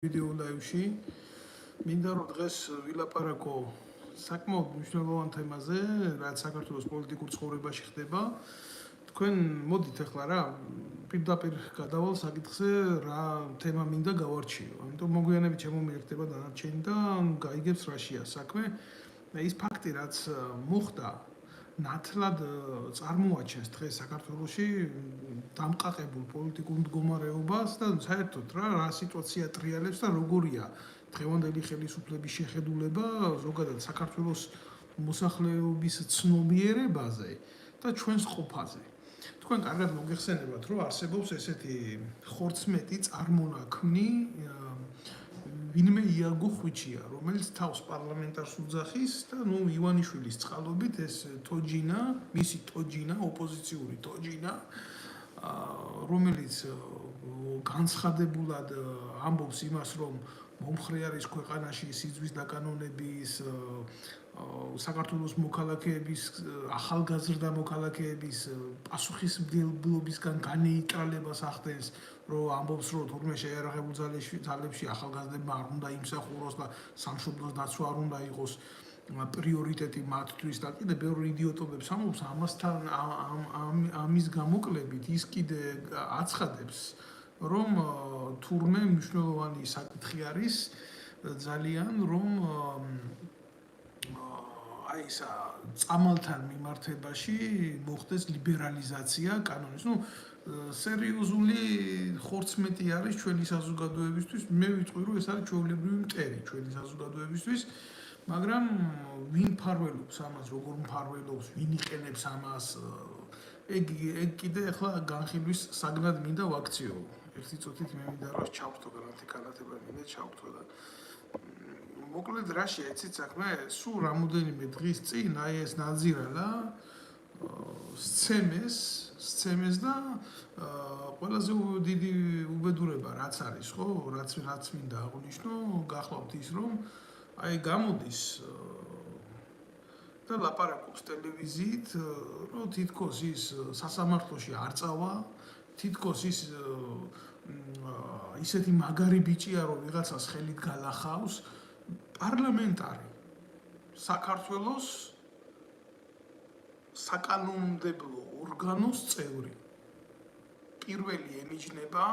ვიდეო ლაივში მინდა რომ დღეს ვილაპარაკო საკმაოდ მნიშვნელოვან თემაზე, რაც საქართველოს პოლიტიკურ ცხოვრებაში ხდება. თქვენ მოდით ახლა რა პირდაპირ გადავალ საკითხზე, რა თემა მინდა გავარჩიო. ამიტომ მოგვიანებით შემომიერთდება დანარჩენი და გაიგებს რაშია საქმე. ის ფაქტი, რაც მოხდა, ნათლად წარმოაჩენს დღეს საქართველოში დამყარებულ პოლიტიკურ მდგომარეობას და საერთოდ რა სიტუაცია ტრიალებს და როგორია დღევანდელი ხელისუფლების შეხედულება ზოგადად საქართველოს მოსახლეობის ცნობიერებაზე და ჩვენს ყოფაზე. თქვენ კარგად მოგეხსენებათ, რომ არსებობს ესეთი ხორცმეტი წარმონაქმნი ვინმე იაგო ხვიჩია, რომელიც თავს პარლამენტარს უძახის და ივანიშვილის წყალობით ეს თოჯინა, მისი თოჯინა, ოპოზიციური თოჯინა, რომელიც განცხადებულად ამბობს იმას, რომ მომხრე არის ქვეყანაში სიძვის დაკანონების, საქართველოს მოქალაქეების, ახალგაზრდა მოქალაქეების პასუხისმგებლობისგან განეიტრალებას ახდენს, რომ ამბობს, რომ თურმე შეიარაღებულ ძალებში ახალგაზრდებმა არ უნდა იმსახუროს და სამშობლოს დაცვა არ უნდა იყოს პრიორიტეტი მათთვის და კიდე ბევრი იდიოტობებს ამბობს, ამასთან ამის გამოკლებით ის კიდე აცხადებს, რომ თურმე მნიშვნელოვანი საკითხი არის ძალიან, რომ აი ისა წამალთან მიმართებაში მოხდეს ლიბერალიზაცია კანონის. სერიოზული ხორცმეტი არის ჩვენი საზოგადოებისთვის. მე ვიტყვი, რომ ეს არის ჩვეულებრივი მტერი ჩვენი საზოგადოებისთვის, მაგრამ ვინ მფარველობს ამას, როგორ მფარველობს, ვინ იყენებს ამას, ეგ კიდე ახლა განხილვის საგნად მინდა ვაქციო. ერთი წუთით მე მინდა რომ ჩავთო გრანტი კალათება მინდა ჩავთო და მოკლედ რაშია იცით საქმე, სულ რამოდენიმე დღის წინ აი ეს ნაძირალა სცემეს და ყველაზე დიდი უბედურება რაც არის, ხო, რაც მინდა აღვნიშნო, გახლავთ ის, რომ აი გამოდის და ლაპარაკობს ტელევიზიით, რომ თითქოს ის სასამართლოში არ წავა, თითქოს ის ისეთი მაგარი ბიჭია, რომ ვიღაცას ხელით გალახავს, პარლამენტარი საქართველოს საკანონმდებლო ორგანოს წევრი. პირველი ემიჯნება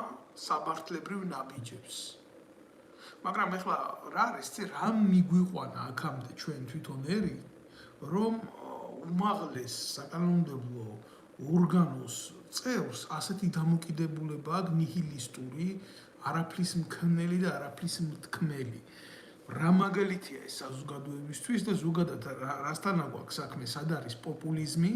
საბართლებრივ ნაბიჯებს. მაგრამ ახლა რა არის, რა მიგვიყვანა აქამდე ჩვენ თვითონ ერი, რომ უმაღლეს საკანონმდებლო ორგანოს წევრს ასეთი დამოკიდებულება აქვს ნიჰილისტური, არაფრის მქნელი და არაფრის მთქმელი. რა მაგალითია ეს საზოგადოებისთვის და ზოგადად რასთან აგვაქვს საქმე, სად არის პოპულიზმი,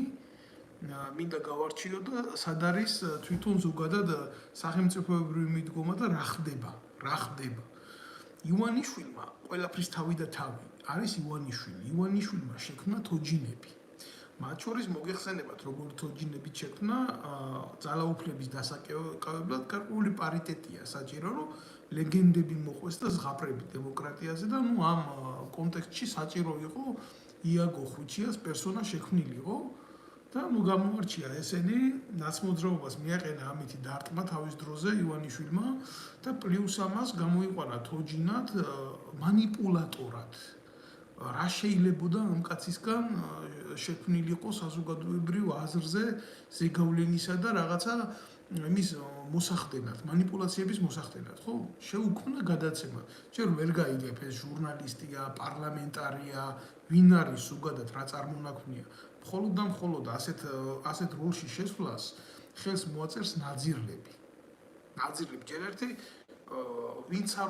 მინდა გავარჩიო და სად არის თვითონ ზოგადად სახელმწიფოებრივი მიდგომა და რა ხდება. ივანიშვილმა ყველაფრის თავი და თავი არის ივანიშვილი. ივანიშვილმა შექმნა თოჯინები. მათ შორის მოგეხსენებათ, როგორ თოჯინებით შექმნა ძალაუფლების დასაკავებლად გარკვეული პარიტეტია საჭირო, რომ ლეგენდები მოყვეს და ზღაპრები დემოკრატიაზე და ამ კონტექსტში საჭირო იყო იაგო ხვიჩიას პერსონა შექმნილიყო და გამოარჩია ესენი ნაცმოძრაობას მიაყენა ამითი დარტყმა თავის დროზე ივანიშვილმა და პლუს ამას გამოიყვანა თოჯინად მანიპულატორად. რა შეიძლებოდა ამ კაცისგან შექმნილიყო საზოგადოებრივ აზრზე ზეგავლენისა და რაღაცა იმის მოსახდენად, მანიპულაციების მოსახდენად, ხო? შეუქმნა გადაცემა. ჯერ ვერ გაიგებ ეს ჟურნალისტია, პარლამენტარია, ვინ არის ზოგადად რა წარმონაქმნია. მხოლოდ და მხოლოდ ასეთ როლში შესვლას ხელს მოაწერს ნაძირლები. ჯერ ერთი ვინც არ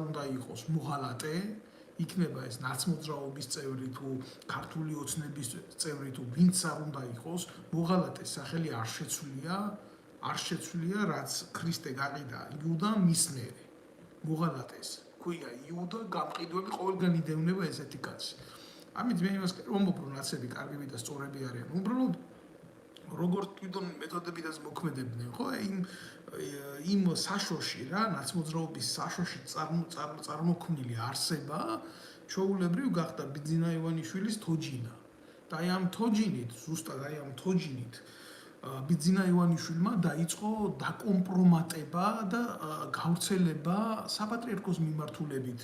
უნდა იყოს მოღალატე, იქნება ეს ნაცმოძრაობის წევრი თუ ქართული ოცნების წევრი თუ ვინც არ უნდა იყოს, მოღალატეს სახელი არ შეცვლია, რაც ქრისტე გაყიდა იუდა მის მერე. მოღალატეს ქვია იუდა გამყიდველი ყოველგან იდევნება ესეთი კაცი. ამით მე იმას ვამბობ, რომ ნაცები კარგები და სწორები არიან. უბრალოდ როგორ თვითონ მეთოდებითაც მოქმედებდნენ, ხო? იმ საშოში რა, ნაცმოძრაობის საშოში წარმოქმნილი არსება, ჩვეულებრივ გახდა ბიძინა ივანიშვილის თოჯინა. და აი ამ თოჯინით, ზუსტად აი ამ თოჯინით ბიძინა ივანიშვილმა დაიწყო დაკომპრომატება და გავრცელება საპატრიარქოს მიმართულებით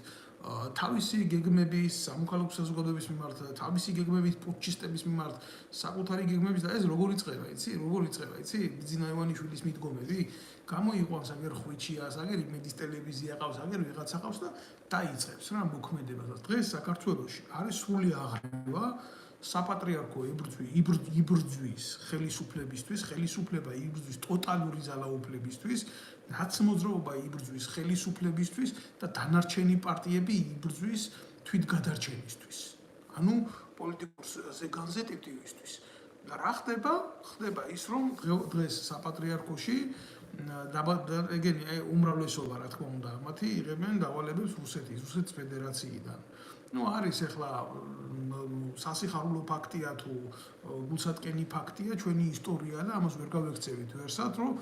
თავისი გეგმების, სამოქალაქო საზოგადოების მიმართ, თავისი გეგმების პუტჩისტების მიმართ, საკუთარი გეგმების და ეს როგორ იწყება, იცი? როგორ იწყება, იცი? ბიძინა ივანიშვილის მიდგომები გამოიყვანს აგერ ხვიჩიას, აგერ იმედის ტელევიზია ყავს, აგერ ვიღაცა ყავს და დაიწყებს რა მოქმედებას. დღეს საქართველოში არის სრული აღრევა საპატრიარქო იბრძვის ხელისუფლებისთვის, ხელისუფლება იბრძვის ტოტალური ძალაუფლებისთვის, ნაცმოძრაობა იბრძვის ხელისუფლებისთვის და დანარჩენი პარტიები იბრძვის თვითგადარჩენისთვის. ანუ პოლიტიკურ ზეგანზე ტიპტივისთვის. და რა ხდება? ხდება ის, რომ დღეს საპატრიარქოში ეგენი უმრავლესობა რა თქმა უნდა, მათი იღებენ დავალებებს რუსეთის ფედერაციიდან. ну არის ახლა სასიხარულო ფაქტია თუ გულსატკენი ფაქტია ჩვენი ისტორია და ამას ვერ გავექცევით ვერსად რომ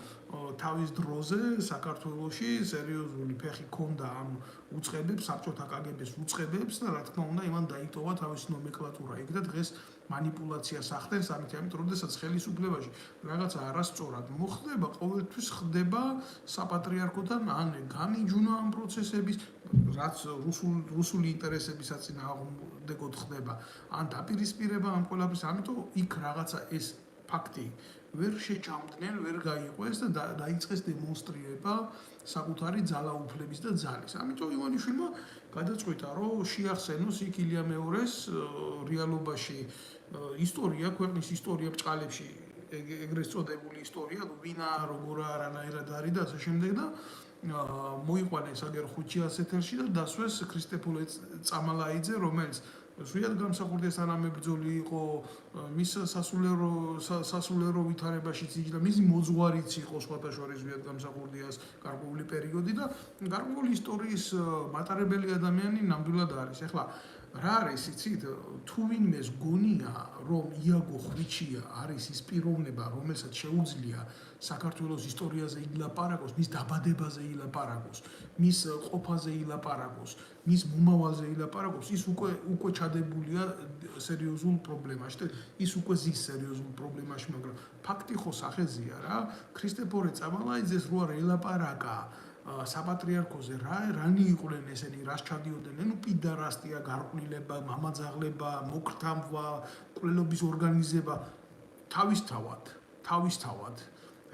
თავის დროზე საქართველოში სერიოზული ფეხი ქონდა ამ უწყებებს საბჭოთა კგბ-ს უწყებებს და რა თქმა უნდა იმან დაიტოვა თავისი ნომენკლატურა იქ და დღეს манипуляციას ახდენს ამით როდესაც ხელისუფლებაში რაღაცა არასწორად მოხდება ყოველთვის ხდება საპატრიარქოდან ან გამიჯვნა ამ პროცესების რაც რუსული ინტერესებისაც წინააღმდეგოდ ხდება ან დაპირისპირება ამ ყველაფრის ამიტომ იქ რაღაცა ეს ფაქტი ვერ შეჭამდნენ ვერ გაიყვეს და დაიწყეს დემონსტრირება საკუთარი ძალაუფლების და ძალის ამიტომ ივანიშვილმა გადაწყვიტა რომ შეახსენოს იქ ილია მეორეს რეალობაში ისტორია ქვეყნის ისტორია ბჭყალებში ეგრეთ წოდებული ისტორია ვინა როგორ არანაირად არის და ასე შემდეგ და მოიყვანეს აგერ ხუჩიას ეთერში და დასვეს ქრისტეფორე წამალაიძე რომელიც სვიად გამსახურდეს თანამებრძოლი იყო მის სასულიერო ვითარებაში იჯდა მისი მოძღვარიც იყო სხვათა შორის სვიად გამსახურდიას გარკვეული პერიოდი და გარკვეული ისტორიის მატარებელი ადამიანი ნამდვილად არის ახლა რა არის იცით თუ ვინმეს გონია რომ იაგო ხვიჩია არის ის პიროვნება რომელსაც შეუძლია საქართველოს ისტორიაზე ილაპარაკოს მის დაბადებაზე ილაპარაკოს მის ყოფაზე ილაპარაკოს მის მომავალზე ილაპარაკოს ის უკვე ჩადებულია სერიოზულ პრობლემაში და ის უკვე ზის სერიოზულ პრობლემაში მაგრამ ფაქტი ხო სახეზია რა ქრისტეფორე წამალაიძეს რო არ ელაპარაკა საპატრიარქოზე რანი იყვნენ ესენი რას ჩადიოდნენ ნუ პიდარასტია გარყვნილება მამაძაღლება მოკრთამვა კვლელობის ორგანიზება თავისთავად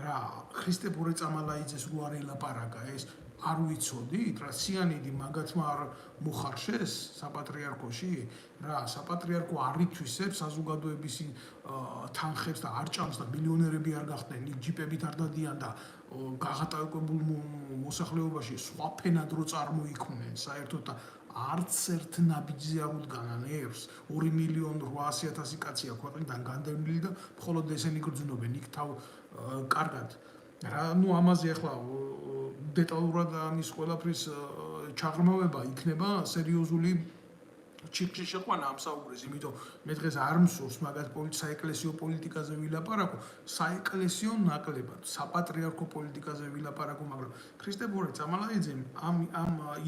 რა ქრისტეფორე წამალაიძეს რო არ ელაპარაკა ეს არ ვიცოდით რა სიანიდი მაგათმა არ მოხარშეს საპატრიარქოში რა საპატრიარქო არ ითვისებს საზოგადოების თანხებს და არ ჭამს და მილიონერები არ გახდნენ იქ ჯიპებით არ დადიან და გაღატაკებულ მოსახლეობაში სხვა ფენად რო წარმოიქმნენ საერთოდ და არც ერთ ნაბიჯზე არ უდგანან ერს 2,800,000 კაცია ქვეყნიდან განდევნილი და მხოლოდ ესენი გრძნობენ იქ თავ კარგად რა ნუ ამაზე ახლა დეტალურად ამის ყველაფრის ჩაღრმავება იქნება სერიოზული ჩიქში შეყვანა ამ საუბრეს, იმიტომ მე დღეს არ მსურს მაგათ საეკლესიო პოლიტიკაზე ვილაპარაკო, საეკლესიო ნაკლებად, საპატრიარქო პოლიტიკაზე ვილაპარაკო, მაგრამ ქრისტეფორე წამალაიძემ ამ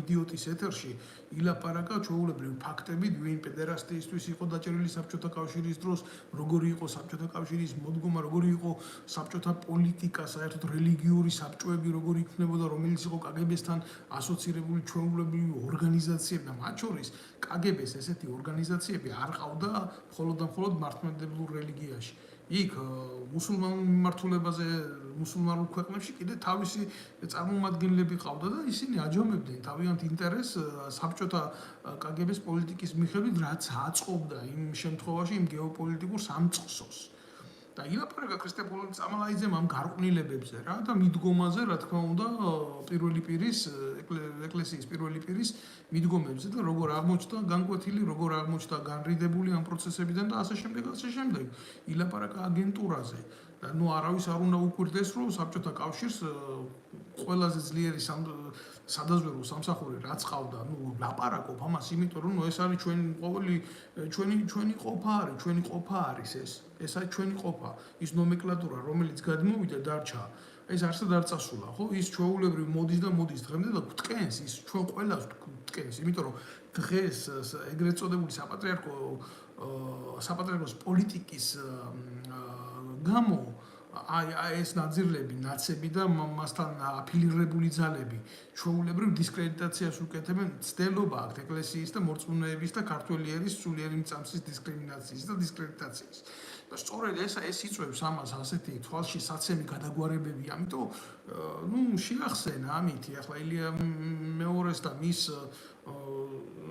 იდიოტის ეთერში ილაპარაკა ჩვეულებრივ ფაქტებით, ვინ პედერასტიისთვის იყო დაჭერილი საბჭოთა კავშირის დროს, როგორი იყო საბჭოთა კავშირის მოდგომა, როგორი იყო საბჭოთა პოლიტიკა, საერთოდ რელიგიური საბჭოები, როგორი იქნებოდა, რომელიც იყო კგბ-სთან ასოცირებული ჩვეულებრივი ორგანიზაციები და მათ შორის კგბ-ს ესეთი ორგანიზაციები არ ყავდა მხოლოდ და მხოლოდ მართლმადიდებლურ რელიგიაში. იქ მუსულმანურ მიმართულებაზე, მუსულმანურ ქვეყნებში კიდე თავისი წარმომადგენლები ყავდა და ისინი აჯამებდნენ თავიანთ ინტერესს საბჭოთა კგბ-ს პოლიტიკის მიხედვით, რაც აწყობდა იმ შემთხვევაში იმ გეოპოლიტიკურ სამწყსოს. და ილაპარაკა ქრისტეფორე წამალაიძემ ამ გარყვნილებებზე რა და მიდგომაზე, რა თქმა უნდა, პირველი პირის ეკლესიის პირველი პირის მიდგომებზე და როგორ აღმოჩნდა განკვეთილი, როგორ აღმოჩნდა განრიდებული ამ პროცესებიდან და ასე შემდეგ. ილაპარაკა აგენტურაზე. და ნუ არავის არ უნდა უკვირდეს, რომ საბჭოთა კავშირს ყველაზე ძლიერი სადაზვერვო სამსახური რაც ყავდა, ნუ ლაპარაკობ ამას, იმიტომ რომ ეს არის ჩვენი ყოფა არის, ჩვენი ყოფა არის ეს. ეს არის ჩვენი ყოფა. ის ნომენკლატურა, რომელიც გადმოვიდა დარჩა, ეს არსად არ წასულა, ხო? ის ჩვეულებრივ მოდის და მოდის დღემდე და გვტკენს, ის ჩვენ ყველას გვტკენს, იმიტომ რომ დღეს ეგრეთ წოდებული საპატრიარქოს პოლიტიკის გამო ეს ნაძირლები, ნაცები და მასთან აფილირებული ძალები ჩვეულებრივ დისკრედიტაციას უკეთებენ ცდელობა აქვთ ეკლესიის და მორწმუნეების და ქართველი ერის სულიერი მწამსის დისკრიმინაციის და დისკრედიტაციის. და სწორედ ეს იწვევს ამას ასეთი თვალში საცემი გადაგვარებები, ამიტომ შეახსენა ამითი ახლა ილია მეორეს და მის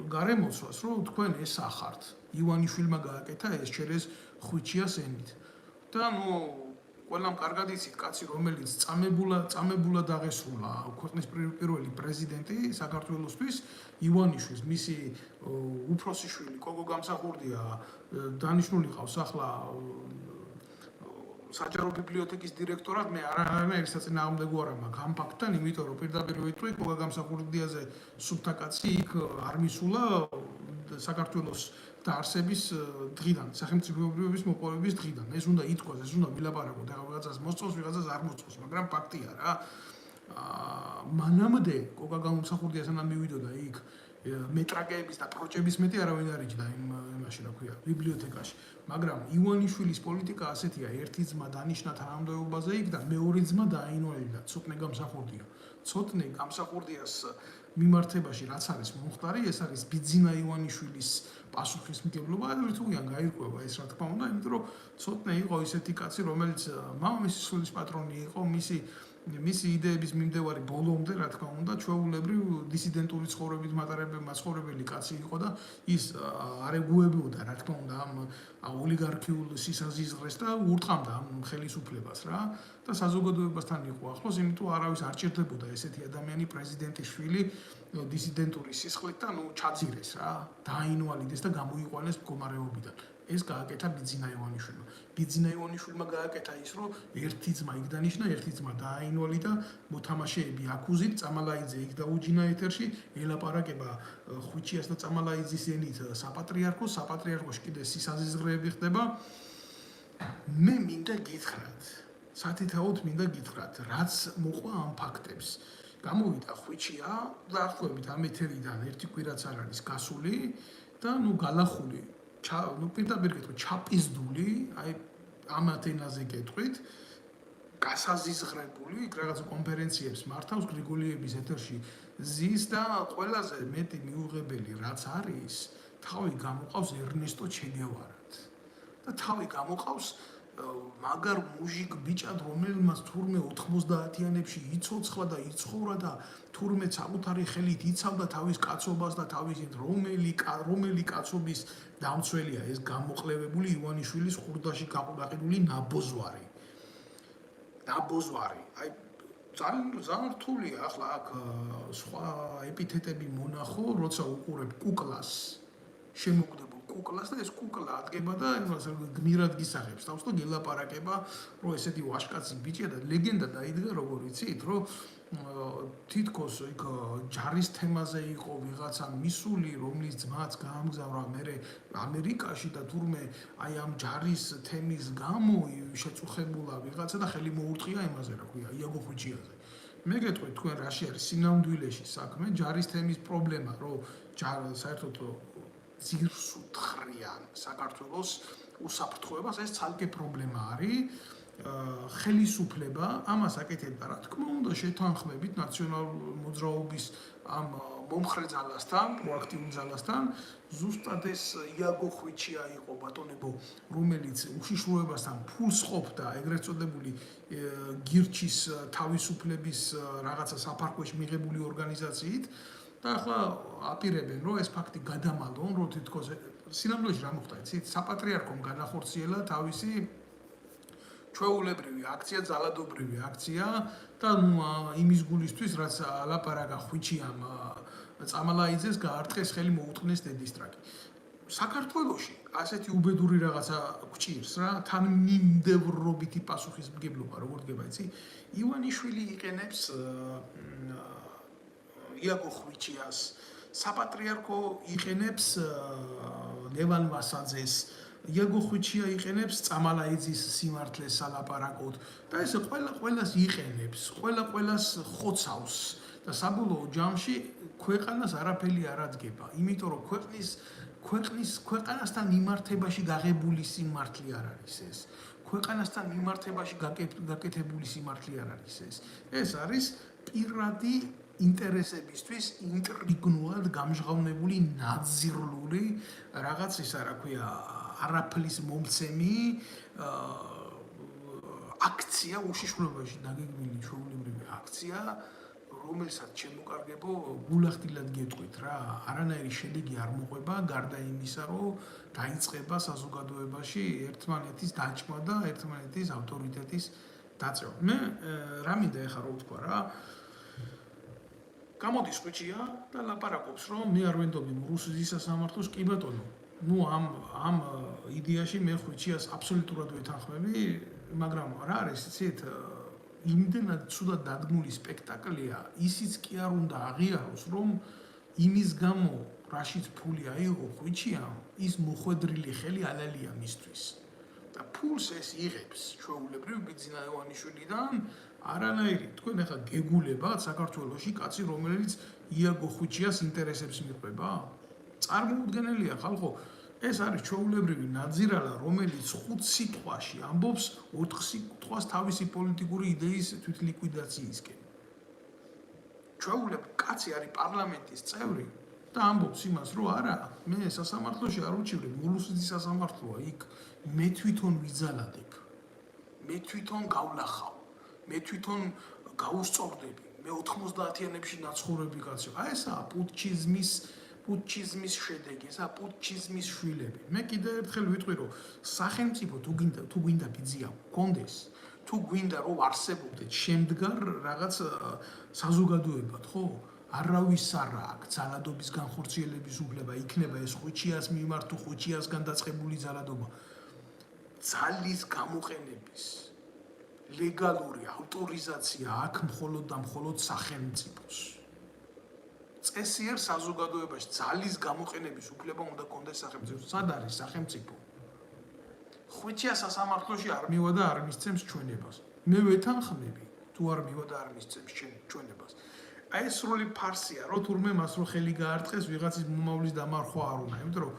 გარემოცვას, რომ თქვენ ეს ახართ. ივანიშვილმა გააკეთა ეს ჩერეს ხვიჩიას ენით. და ყველამ კარგად იცით, კაცი რომელიც წამებულად აღესრულა ქვეყნის პირველი პრეზიდენტი საქართველოსთვის, ივანიშვილს, მისი უფროსი შვილი კოკო გამსახურდია დანიშნული ყავს ახლა საჯარო ბიბლიოთეკის დირექტორად, მე არანაირი საწინააღმდეგო არ მაქვს ამ ფაქტთან, იმიტომ რომ პირდაპირ ვიტყვი კოკო გამსახურდიაზე სუფთა კაცი იქ არ მისულა საქართველოს დაარსების დღიდან, სახელმწიფოებრიობის მოპოვების დღიდან. ეს უნდა ითქვას, ეს უნდა ვილაპარაკოთ, ახლა ვიღაცას მოსწონს, ვიღაცას არ მოსწონს, მაგრამ ფაქტია რა. მანამდე კოკა გამსახურდია სანამ მივიდოდა იქ მეტრაკეების და პროჭების მეტი არავინ არ იჯდა იმაში, რა ქვია, ბიბლიოთეკაში. მაგრამ ივანიშვილის პოლიტიკა ასეთია, ერთი ძმა დანიშნა თანამდებობაზე იქ და მეორე ძმა დააინვალიდა, ცოტნე გამსახურდია. ცოტნე გამსახურდიას მიმართებაში რაც არის მომხდარი, ეს არის ბიძინა ივანიშვილის პასუხისმგებლობა, ერთუიან გაირკვევა ეს რა თქმა უნდა, იმიტომ რომ ცოტნე იყო ისეთი კაცი, რომელიც მამამისის სულის პატრონი იყო, მისი იდეების მიმდევარი ბოლომდე, რა თქმა უნდა, ჩვეულებრივ დისიდენტური ცხოვრებით მაცხოვრებელი კაცი იყო და ის არ ეგუებოდა, რა თქმა უნდა, ამ ოლიგარქიულ სისაზიზღრეს და ურტყამდა ამ ხელისუფლებას რა და საზოგადოებასთან იყო ახლოს, იმიტომ არავის არ ჭირდებოდა ესეთი ადამიანი პრეზიდენტის შვილი დისიდენტური სისხლით და ჩაძირეს რა, დააინვალიდეს და გამოიყვანეს მდგომარეობიდან. ეს გააკეთა ბიძინა ივანიშვილმა. ბიძინა ივანიშვილმა გააკეთა ის, რომ ერთი ძმა იქ დანიშნა, ერთი ძმა დააინვალიდა, მოთამაშეები აკუზით, წამალაიძე იქ დაუჯინა ეთერში, ელაპარაკება ხვიჩიას და წამალაიძის ენით საპატრიარქოს, საპატრიარქოში კიდე სისაზიზღრეები ხდება. მე მინდა გითხრათ, სათითაოდ მინდა გითხრათ, რაც მოყვა ამ ფაქტებს. გამოვიდა ხვიჩია, დაახლოებით ამ ეთერიდან ერთი კვირაც არ არის გასული და გალახული პირდაპირ გეტყვით, ჩაპიზდული, აი ამათ ენაზე გეტყვით, გასაზიზღრებული, იქ რაღაცა კონფერენციებს მართავს, გრიგოლიების ეთერში ზის და ყველაზე მეტი მიუღებელი რაც არის, თავი გამოყავს ერნესტო ჩეგევარად. და თავი გამოყავს მაგარ მუჟიკ ბიჭად, რომელმაც თურმე 90-იანებში იცოცხლა და იცხოვრა და თურმე საკუთარი ხელით იცავდა თავის კაცობას და თავის რომელი კაცობის დამცველია ეს გამოყლევებული ივანიშვილის ხურდაში გაყიდული ნაბოძვარი. აი ძალიან რთულია ახლა აქ სხვა ეპითეტები მონახო, როცა უყურებ კუკლას, შემოგდებულ კუკლას და ეს კუკლა ადგება და იმას გმირად გისახებს თავს და გელაპარაკება, რომ ესეთი ვაშკაცი ბიჭია და ლეგენდა დაიდგა როგორ იცით, რომ თითქოს იქ ჯარის თემაზე იყო ვიღაცა მისული, რომლის ძმაც გაამგზავრა მერე ამერიკაში და თურმე აი ამ ჯარის თემის გამო შეწუხებულა ვიღაცა და ხელი მოურტყია იმაზე, რა ქვია, იაგო ხვიჩიაზე. მე გეტყვით, თქვენ რაში არის სინამდვილეში საქმე, ჯარის თემის პრობლემა, რომ საერთოდ ძირს უთხრიან საქართველოს უსაფრთხოებას, ეს ცალკე პრობლემა არის. ხელისუფლება ამას აკეთებდა, რა თქმა უნდა, შეთანხმებით ნაციონალურ მოძრაობის ამ მომხრე ძალასთან, პროაქტიულ ძალასთან, ზუსტად ეს იაგო ხვიჩია იყო ბატონებო, რომელიც უშიშროებასთან ფულს ყოფდა ეგრეთ წოდებული გირჩის თავისუფლების რაღაცა საფარქვეში მიღებული ორგანიზაციით და ახლა აპირებენ, რომ ეს ფაქტი გადამალონ, რომ თითქოს სინამდვილეში რა მოხდა, იცით, საპატრიარქომ განახორციელა თავისი ჩვეულებრივი აქცია, ძალადობრივი აქცია და იმის გულისთვის, რაც ლაპარაკა ხვიჩიამ წამალაიძეს გაარტყეს ხელი მოუტყნეს დედისტრაკი. საქართველოში ასეთი უბედური რაღაცა გვჭირს რა, თანმიმდევრობითი პასუხისმგებლობა, როგორ დგება, იცი? ივანიშვილი იყენებს იაგო ხვიჩიას, საპატრიარქო იყენებს ლევან ვასაძეს, იაგო ხვიჩია იყენებს წამალაიძის სიმართლეს სალაპარაკოდ და ეს ყველას იყენებს, ყველას ხოცავს და საბოლოო ჯამში ქვეყანას არაფერი არ ადგება, იმიტომ რომ ქვეყანასთან მიმართებაში გაღებული სიმართლე არ არის ეს. ქვეყანასთან მიმართებაში გაკეთებული სიმართლე არ არის ეს. ეს არის პირადი ინტერესებისთვის ინტრიგნულად გამჟღავნებული ნაძირლული რაღაც ისა რა ქვია არაფლის მომცემი აქცია უშიშროებაში დაგეგმილი ჩვეულებრივი აქცია რომელსაც შემოკარგებო გულახდილად გეტყვით რა არანაირი შედეგი არ მოყვება გარდა იმისა რომ დაიწყება საზოგადოებაში ერთმანეთის დაჭმა და ერთმანეთის ავტორიტეტის დაწევა მე რა მინდა ეხლა რო ვთქვა რა გამოდის ხვიჩია და ლაპარაკობს რომ მე არ ვენდობი რუსეთის სასამართლოს კი ბატონო ну ამ იდეაში მე ხვიჩიას აბსოლუტურად ვეთანხმები მაგრამ რა არის იცით იმდენად ცუდად დადგმული სპექტაკლია ისიც კი არ უნდა აღიაროს რომ იმის გამო რაშიც ფული აიღო ხვიჩიამ ის მოხვედრილი ხელი ალალია მისთვის და ფულს ეს იღებს ჩვეულებრივ ბიძინა ივანიშვილიდან არანაირი თქვენ ახლა გეგულებათ საქართველოში კაცი რომელიც იაგო ხვიჩიას ინტერესებს მიყვება წარმოუდგენელია ხალხო ეს არის ჩვეულებრივი ნაძირალა რომელიც 5 სიტყვაში ამბობს 4 სიტყვას თავისი პოლიტიკური იდეის თვითლიკვიდაციისკენ ჩვეულებრივ კაცი არის პარლამენტის წევრი და ამბობს იმას რომ არა მე სასამართლოში არ უჩივრებ რუსეთის სასამართლოა იქ მე თვითონ ვიძალადებ მე თვითონ გავლახავ მე თვითონ გაუსწორდები მე 90-იანებში ნაცხოვრები კაცო აი ესაა პუტჩიზმის შედეგი ესაა პუტჩიზმის შვილები მე კიდევ ერთხელ ვიტყვი რომ სახელმწიფო თუ გვინდა ბიძია გქონდეს თუ გვინდა რომ არსებობდეთ შემდგარ რაღაც საზოგადოებად ხო არავის არა აქ ძალადობის განხორციელების უფლება იქნება ეს ხვიჩიას მიმართ თუ ხვიჩიასგან დაწყებული ძალადობა ძალის გამოყენების ლეგალური ავტორიზაცია აქ მხოლოდ და მხოლოდ სახელმწიფოს წესიერ საზოგადოებაში ძალის გამოყენების უფლება უნდა კონდეს სახელმწიფოს სად არის სახელმწიფო ხვიჩია სასამართლოში არ მივა და არ მისცემს ჩვენებას მე ვეთანხმები თუ არ მივა და არ მისცემს ჩვენებას აი ეს სრული ფარსია რომ თურმე მას რო ხელი გაარტყეს ვიღაცის მომავლის დამარხვა არ უნდა იმიტომ რომ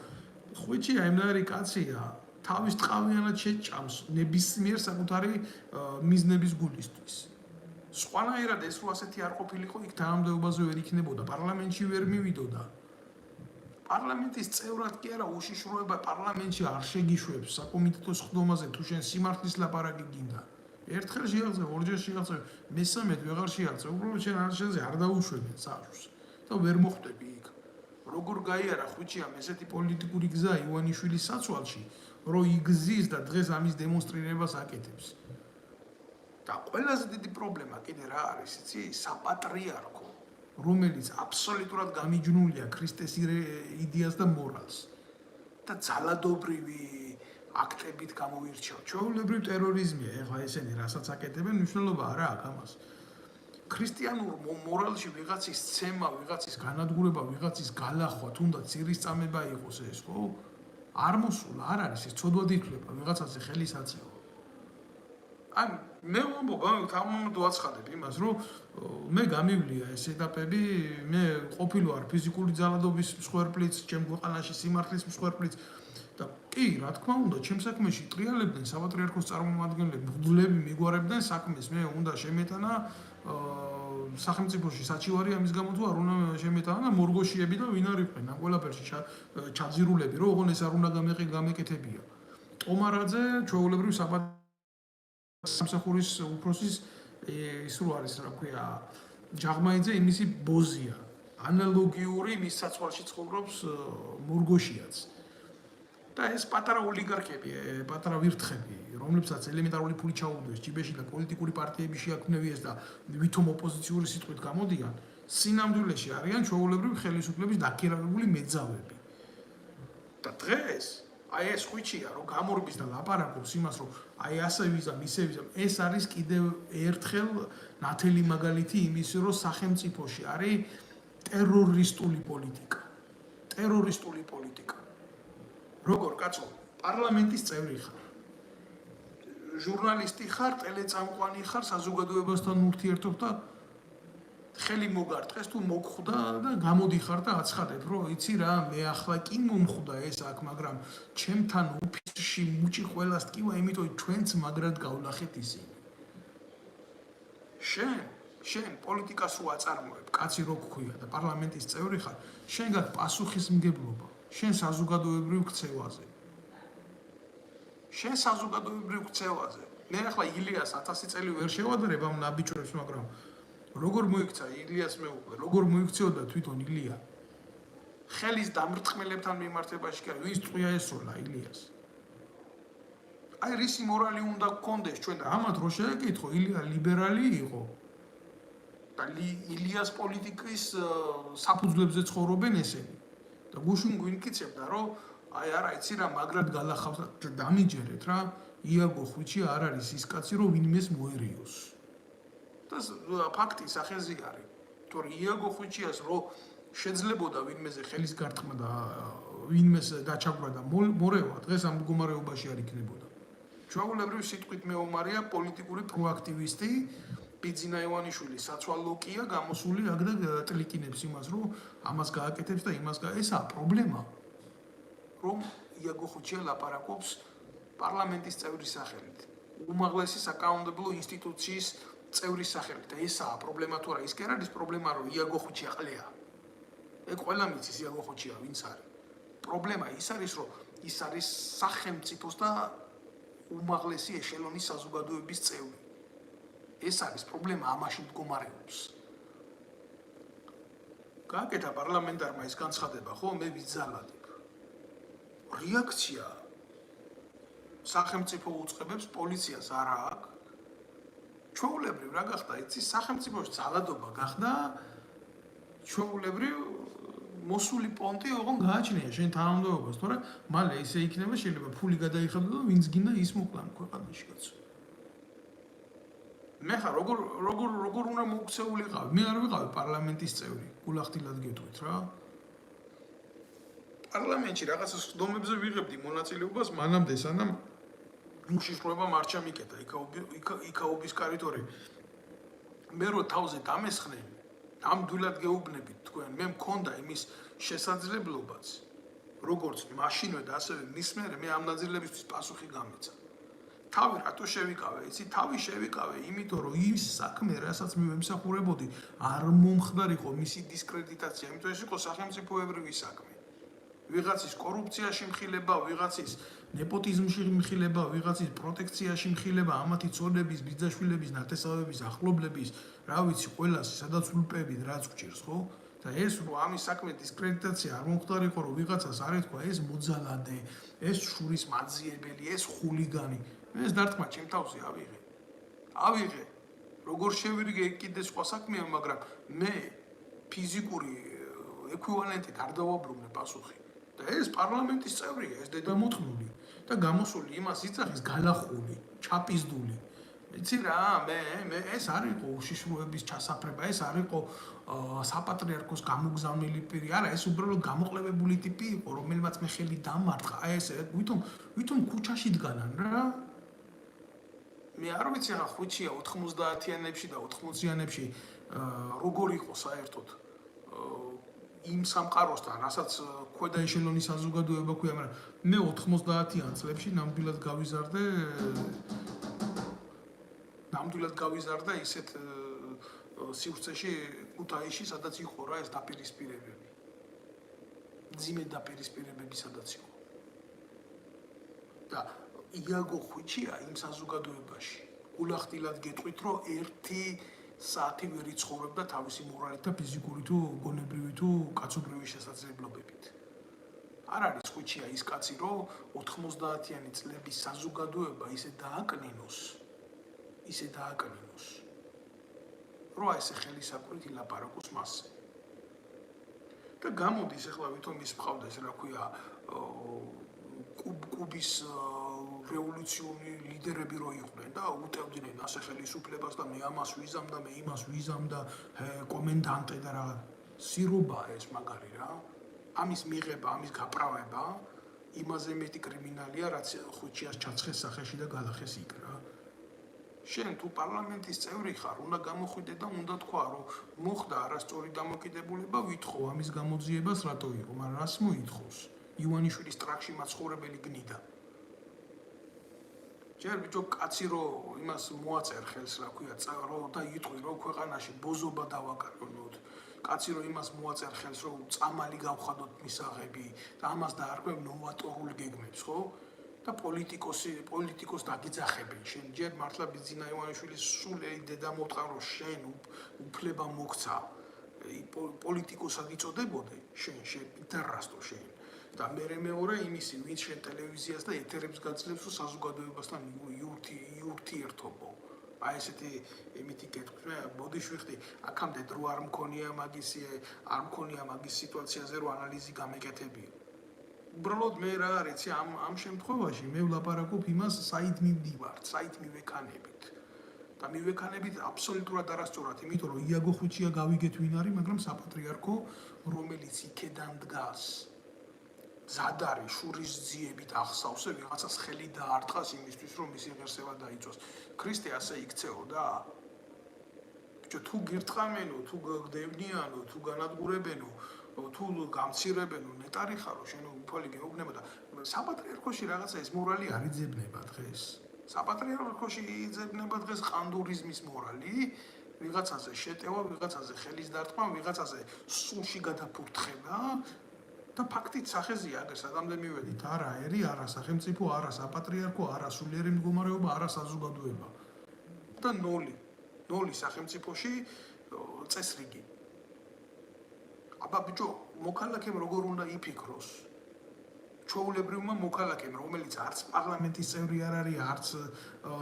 ხვიჩია იმდარი კაცია თავის ტყავიანად შეჭამს ნებისმიერ საკუთარი მიზნების გულისთვის სხვანაირად ეს რო ასეთი არ ყოფილიყო იქ თანამდებობაზე ვერ იქნებოდა პარლამენტში ვერ მივიდოდა პარლამენტის წევრად კი არა უშიშროება პარლამენტში არ შეგიშვებს საკომიტეტო სხდომაზე თუ შენ სიმართლის ლაპარაკი გინდა ერთხელ შეაღწევ ორჯერ შეაღწევ მესამედ ვეღარ შეაღწევ უბრალოდ შენ არ შეზე არ დაუშვებენ საშვს და ვერ მოხვდები იქ როგორ გაიარა ხვიჩიამ ესეთი პოლიტიკური გზა ივანიშვილის საცვალში რომ იგზის და დღეს ამის დემონსტრირებას აკეთებს და ყველაზე დიდი პრობლემა კიდე რა არის იცი საპატრიარქო რომელიც აბსოლუტურად გამიჯნულია ქრისტეს იდეას და მორალს და ძალადობრივი აქტებით გამოირჩევა ჩვეულებრივ ტერორიზმია ეხლა ესენი რასაც აკეთებენ მნიშვნელობა არა აქვს ამას ქრისტიანულ მორალში ვიღაცის ცემა ვიღაცის განადგურება ვიღაცის გალახვა თუნდაც ძირისწამება იყოს ეს ხო არ მოსულა არ არის ეს ცოდვად ითვლება ვიღაცაზე ხელის აწევა აი მე ვამბობ თამამად ვაცხადებ იმას რომ მე გამივლია ეს ეტაპები მე ყოფილი ვარ ფიზიკური ძალადობის მსხვერპლიც ჩემ ქვეყანაში სიმართლის მსხვერპლიც და კი რა თქმა უნდა ჩემ საქმეში ტრიალებდნენ საპატრიარქოს წარმომადგენლები მღვდლები მიგვარებდნენ საქმეს მე უნდა შემეტანა სახელმწიფოში საჩივარი ამის გამო თუ არ უნდა შემეტანა მორგოშიები და ვინ არიყვნენ ამ ყველაფერში ჩაძირულები რომ ოღონ ეს არ უნდა გამეკეთებია ტომარაძე ჩვეულებრივ სამსახურის უფროსის ის რო არის რა ქვია ჯაღმაიძე იმისი ბოზია ანალოგიური მის საცვალში ცხოვრობს მორგოშიაც და ეს პატარა ოლიგარქები პატარა ვირთხები რომლებსაც ელემენტარული ფული ჩაუდეს ჯიბეში და პოლიტიკური პარტიები შეაქმნევიეს და ვითომ ოპოზიციური სიტყვით გამოდიან სინამდვილეში არიან ჩვეულებრივი ხელისუფლების დაქირავებული მეძავები და დღეს აი ეს ხვიჩია რომ გამორბის და ლაპარაკობს იმას რომ აი ასე ვიზამ ისე ვიზამ ეს არის კიდევ ერთხელ ნათელი მაგალითი იმის რომ სახელმწიფოში არის ტერორისტული პოლიტიკა როგორ კაცო პარლამენტის წევრი ხარ ჟურნალისტი ხარ ტელეწამყვანი ხარ საზოგადოებასთან ურთიერთობ და ხელი მოგარტყეს თუ მოგხვდა და გამოდიხარ და აცხადებ, რომ იცი რა, მე ახლა კი მომხვდა ეს აქ, მაგრამ ჩემთან ოფისში მუჭი ყველას ტკივა, იმიტომ ჩვენც მაგრად გავლახეთ ისინი. შენ პოლიტიკას რო აწარმოებ, კაცი რო გქვია და პარლამენტის წევრი ხარ, შენ გაქვს პასუხისმგებლობა, შენ საზოგადოებრივ ქცევაზე. მე ახლა ილიას 1000 წელი ვერ შევადრებ ამ ნაბიჯებს, მაგრამ როგორ მოიქცა ილიას მეუღლე, როგორ მოიქცეოდა თვითონ ილია? ხელის დამრტყმელებთან მიმართებაში კი, ვის წვია ესროლა ილიას? აი რისი მორალი უნდა გქონდეს ჩვენ და ამათ რო შეეკითხო, ილია ლიბერალი იყო. და ილიას პოლიტიკის საფუძვლებზე ცხოვრობენ ესენი. და გუშინ გვინკიცებდა, რომ აი არა, იცი რა, მაგრად გალახავს და დამიჯერეთ რა, იაგო ხვიჩი არ არის ის კაცი, რომ ვინმეს მოერიოს. და ფაქტი სახეზე არის. თორე იაგო ხვიჩიას რო შეძლებოდა ვინმეზე ხელის გარტყმა და ვინმეს დაჩაგვრა და მორევა, დღეს ამ მდგომარეობაში არ იქნებოდა. ჩვეულებრივ სიტყვით მეომარია პოლიტიკური პროაქტივისტი ბიძინა ივანიშვილი საცვალოკია გამოსული აქ და ტლიკინებს იმას, რომ ამას გააკეთებს და იმას ესაა პრობლემა. რომ იაგო ხვიჩია ლაპარაკობს პარლამენტის წევრის სახელით. უმაღლესი საკანონმდებლო ინსტიტუციის წევრის სახელით და ესაა პრობლემა თუ არა, ის კი არ არის პრობლემა, რომ იაგო ხვიჩია ყლეა. ეგ ყველა მიცის იაგო ხვიჩია ვინც არის. პრობლემა ის არის, რომ ის არის სახელმწიფოს და უმაღლესი ეშელონის საზოგადოების წევრი. ეს არის პრობლემა, ამაში მდგომარეობს. გააკეთა პარლამენტარმა ეს განცხადება, ხო, მე ვიძალადებ. რეაქცია სახელმწიფო უწყებებს პოლიციას არა აქვს. ჩვეულებრივ რა გახდა, იცი, სახელმწიფოში ძალადობა გახდა, ჩვეულებრივ მოსული პონტი ოღონ გააჩნია შენ თანამდებობას, თორე მალე ისე იქნება, შეიძლება ფული გადაიხადო და ვინც გინდა ის მოკლა ქვეყანაში კაცო. მე ხა როგორ უნდა მოუქცეულიყავი? მე არ ვიყავი პარლამენტის წევრი, გულახდილად გეტყვით რა. პარლამენტში რაღაცა სხდომებზე ვიღებდი მონაწილეობას, მანამდე სანამ უშიშროებამ არ ჩამიკეტა იქაობის კარიტორი. მე რო თავზე დამესხნენ, ნამდვილად გეუბნებით თქვენ, მე მქონდა იმის შესაძლებლობაც, როგორც მაშინვე და ასევე მის მერე მე ამ ნაწილებისთვის პასუხი გამეცა. თავი რატო შევიკავე, იცი, თავი შევიკავე, იმიტომ რომ ის საქმე, რასაც მე ვემსახურებოდი, არ მომხდარიყო მისი დისკრედიტაცია, იმიტომ ეს იყო სახელმწიფოებრივი საქმე. ვიღაცის კორუფციაში მხილება, ვიღაცის ნეპოტიზმში მხილება, ვიღაცის პროტექციაში მხილება, ამათი ცოლების, ბიძაშვილების, ნათესავების, ახლობლების, რა ვიცი, ყველას სადაც ულპებით რაც გჭირს, ხო? და ეს რომ ამის საქმე დისკრედიტაცია არ მომხდარიყო, რომ ვიღაცას არ ეთქვა ეს მოძალადე, ეს შურის მაძიებელი, ეს ხულიგანი. ეს დარტყმა ჩემ თავზე ავიღე. როგორ შევირიგე კიდე სხვა საქმეა, მაგრამ მე ფიზიკური ეკვივალენტით არ დავაბრუნე პასუხი. და ეს პარლამენტის წევრია, ეს დედამოწმული და გამოსული იმას იცახის გალახული, ჩაპიზდული. იცი რა, მე ეს არ იყო უშიშროების ჩასაფრება, ეს არ იყო საპატრიარქოს გამოგზავნილი პირი, არა, ეს უბრალოდ გამოყლებებული ტიპი იყო, რომელმაც მე ხელი დამარტყა. აი ეს ვითომ ქუჩაში დგანან რა. მე არ ვიცი რა ხვიჩია 90-იანებში და 80-იანებში როგორ იყო საერთოდ იმ სამყაროსთან, რასაც ქვედა ეშელონის საზოგადოება ქვია, მაგრამ მე 90-იან წლებში ნამდვილად გავიზარდა ისეთ სივრცეში ქუთაისში, სადაც იყო რა ეს დაპირისპირებები. ძიმე დაპირისპირებები სადაც იყო. და იაგო ხვიჩია იმ საზოგადოებაში. გულახდილად გეტყვით, რომ 1 საათი ვერ იცხოვრებდა თავისი მორალით და ფიზიკური თუ გონებრივი თუ კაცობრიობის შესაძლებლობებით. არ არის ხვიჩია ის კაცი, რომ 90-იანი წლების საზოგადოება ისე დააკნინოს, რომ ესე ხელისაყრით ილაპარაკოს მასზე. და გამოდის ახლა ვითომ ის მყავდეს, რა ქვია, კუბის რევოლუციური ლიდერები რო იყვნენ და უტევდნენ ასე ხელისუფლებას და მე ამას ვიზამ და მე იმას ვიზამ და კომენდანტე და რა სირობაა ეს მაგარი რა. ამის მიღება, ამის გაправება იმაზე მეტი კრიმინალია, რაც ხვიჩიას ჩაცხეს სახეში და გალახეს იქ რა. შენ თუ პარლამენტის წევრი ხარ, უნდა გამოხვიდე და უნდა თქვა, რომ მოხდა არასწორი დამოკიდებულება, ვითხოვ ამის გამოძიებას, რატო იყო, მაგრამ რას მოითხოვს? ივანიშვილის ტრაქში მაცხოვრებელი გნიდა. ჯერ ბიჭო კაცი რო იმას მოაწერ ხელს, რა ქვია, რო და იტყვი, რომ ქვეყანაში ბოზობა დავაკარგოთ. კაცი რო იმას მოაწერ ხელს, რომ წამალი გავხადოთ მისაღები და ამას დაარქვევ ნოვატორულ გეგმებს, ხო? და პოლიტიკოს დაგიძახებენ. შენ ჯერ მართლა ბიძინა ივანიშვილის სულელი დედა მოტყან, რომ შენ უფლება მოგცა პოლიტიკოსად იწოდებოდე, შენ პიტერასტო შენ. და მეორე იმისი, ვინც შენ ტელევიზიას და ეთერებს გაძლევს, რომ საზოგადოებასთან იურთიერთობო. აი ესეთი იმითი კეთქვი, მე ბოდიში ვიხდი, აქამდე დრო არ მქონია მაგის სიტუაციაზე, რომ ანალიზი გამეკეთებიო. უბრალოდ მე რა არის, ამ შემთხვევაში მე ვლაპარაკობ იმას, საით მივდივართ, საით მივექანებით. და მივექანებით აბსოლუტურად არასწორად, იმიტომ რომ იაგო ხუჩია გავიგეთ ვინ არის, მაგრამ საპატრიარქო, რომელიც იქედან დგას. ზადარი შურის ძიებით ახსავსე ვიღაცას ხელი დაარტყას იმისთვის, რომ მისი ღირსება დაიწვას. ქრისტე ასე იქცეოდა? ბიჭო, თუ გირტყამენო, თუ გდევნიანო, თუ განადგურებენო, თუ გამცირებენო, ნეტარი ხარო, შენ უფალი გეუბნება და საპატრიარქოში რაღაცა ეს მორალი არ იძებნება დღეს. საპატრიარქოში იძებნება დღეს ყანდურიზმის მორალი, ვიღაცაზე შეტევა, ვიღაცაზე ხელის დარტყმა, ვიღაცაზე სულში გადაფურთხება. და ფაქტით სახეზია აგერ საგამდე მივედით, არა ერი, არა სახელმწიფო, არა საპატრიარქო, არა სულიერი მდგომარეობა, არა საზოგადოება. და ნოლი სახელმწიფოში წესრიგი. აბა ბიჭო, მოქალაქემ როგორ უნდა იფიქროს? ჩვეულებრივმა მოქალაქემ, რომელიც არც პარლამენტის წევრი არ არის, არც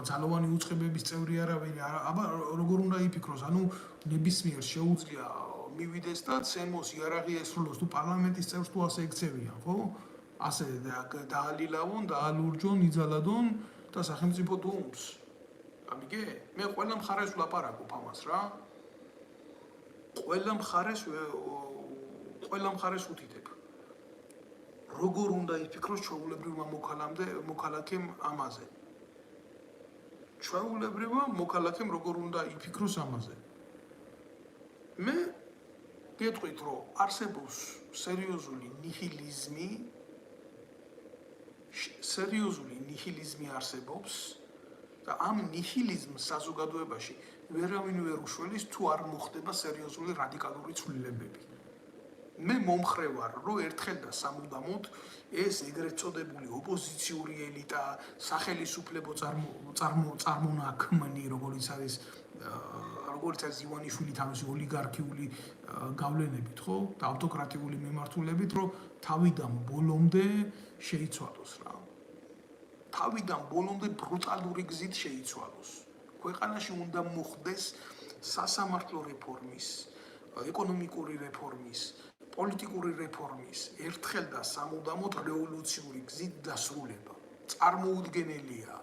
ძალოვანი უწყებების წევრი არ არის, აბა როგორ უნდა იფიქროს? ანუ ნებისმიერ შეუძლია მივიდეს და ცემოს იარაღი ესრულოს, თუ პარლამენტის წევრს თუ ასე ექცევიან, ხო? ასე დაალილავონ, დაალურჯონ, იძალადონ და სახელმწიფო დუმს. გამიგე? მე ყველა მხარეს ვლაპარაკობ ამას რა. ყველა მხარეს უთითებ. როგორ უნდა იფიქროს ჩვეულებრივმა მოქალაქემ ამაზე? ჩვეულებრივმა მოქალაქემ როგორ უნდა იფიქროს ამაზე? მე გეტყვით, რომ არსებობს სერიოზული ნიჰილიზმი არსებობს და ამ ნიჰილიზმს საზოგადოებაში ვერავინ ვერ უშველის, თუ არ მოხდება სერიოზული რადიკალური ცვლილებები. მე მომხრე ვარ, რომ ერთხელ და სამუდამოდ ეს ეგრეთ წოდებული ოპოზიციური ელიტა, სახელისუფლებო წარმონაქმნი, როგორც არის ივანიშვილი თავისი ოლიგარქიული გავლენებით, ხო? და ავტოკრატიული მიმართულებით, რომ თავიდან ბოლომდე შეიცვალოს რა. თავიდან ბოლომდე ბრუტალური გზით შეიცვალოს. ქვეყანაში უნდა მოხდეს სასამართლო რეფორმის, ეკონომიკური რეფორმის, პოლიტიკური რეფორმის, ერთხელ და სამუდამოდ რევოლუციური გზით დასრულება. წარმოუდგენელია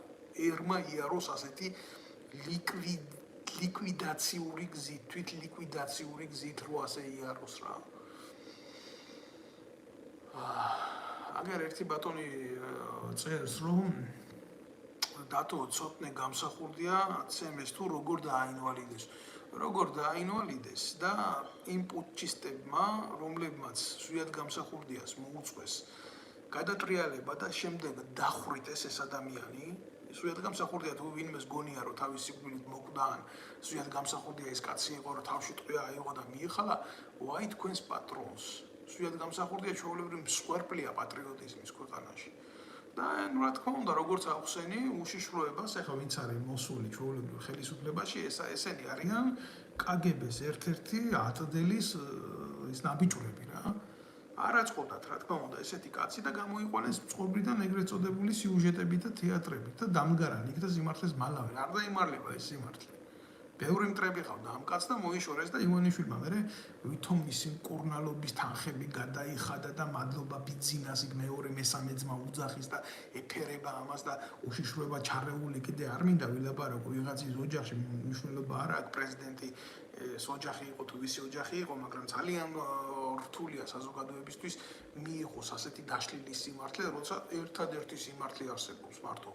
ერმა იაროს ასეთი ლიკვიდაციური გზით, თვით ლიკვიდაციური გზით რო ასე იაროს რა. აგერ ერთი ბატონი წერს, რომ დათო ცოტნე გამსახურდია ცემეს თუ როგორ დააინვალიდეს. როგორ დააინვალიდეს და იმ პუტჩისტებმა, რომლებმაც სვიად გამსახურდიას მოუწყვეს გადატრიალება და შემდეგ დახვრიტეს ეს ადამიანი, სვიად გამსახურდია თუ ვინმეს გონია, რომ თავის სიკვდილით მოკვდან, სვიად გამსახურდია ეს კაცი იყო, რომ თავში ტყვია აიღო და მიიხალა, ვაი თქვენს პატრონს. სვიად გამსახურდია ჩვეულებრივ მსხვერპლია პატრიოტიზმის ქვეყანაში. და რა თქმა უნდა, როგორც ახსენი, უშიშროებას, ეხლა ვინც არის მოსული ჩვეულებრივ ხელისუფლებაში, ესენი არიან კგბ-ს ერთ-ერთი ატდელის ის ნაბიჯვრები რა. არ აწყობდათ, რა თქმა უნდა, ესეთი კაცი და გამოიყვანეს წყობრიდან ეგრეთ წოდებული სიუჟეტებით და თეატრებით და დამგარან იქ და სიმართლეს მალავენ. არ დაიმარლება ეს სიმართლე. ბევრი მტრები ყავდა ამ კაცს და მოიშორეს და ივანიშვილმა მერე ვითომ მისი მკურნალობის თანხები გადაიხადა და მადლობა ბიძინას იქ მეორე მესამე ძმა უძახის და ეფერება ამას და უშიშროება ჩარეული კიდე არ მინდა ვილაპარაკო ვიღაცის ოჯახში მნიშვნელობა არ აქვს პრეზიდენტი ოჯახი იყო თუ ვისი ოჯახი იყო, მაგრამ ძალიან რთულია საზოგადოებისთვის მიიღოს ასეთი დაშლილი სიმართლე, როცა ერთადერთი სიმართლე არსებობს მარტო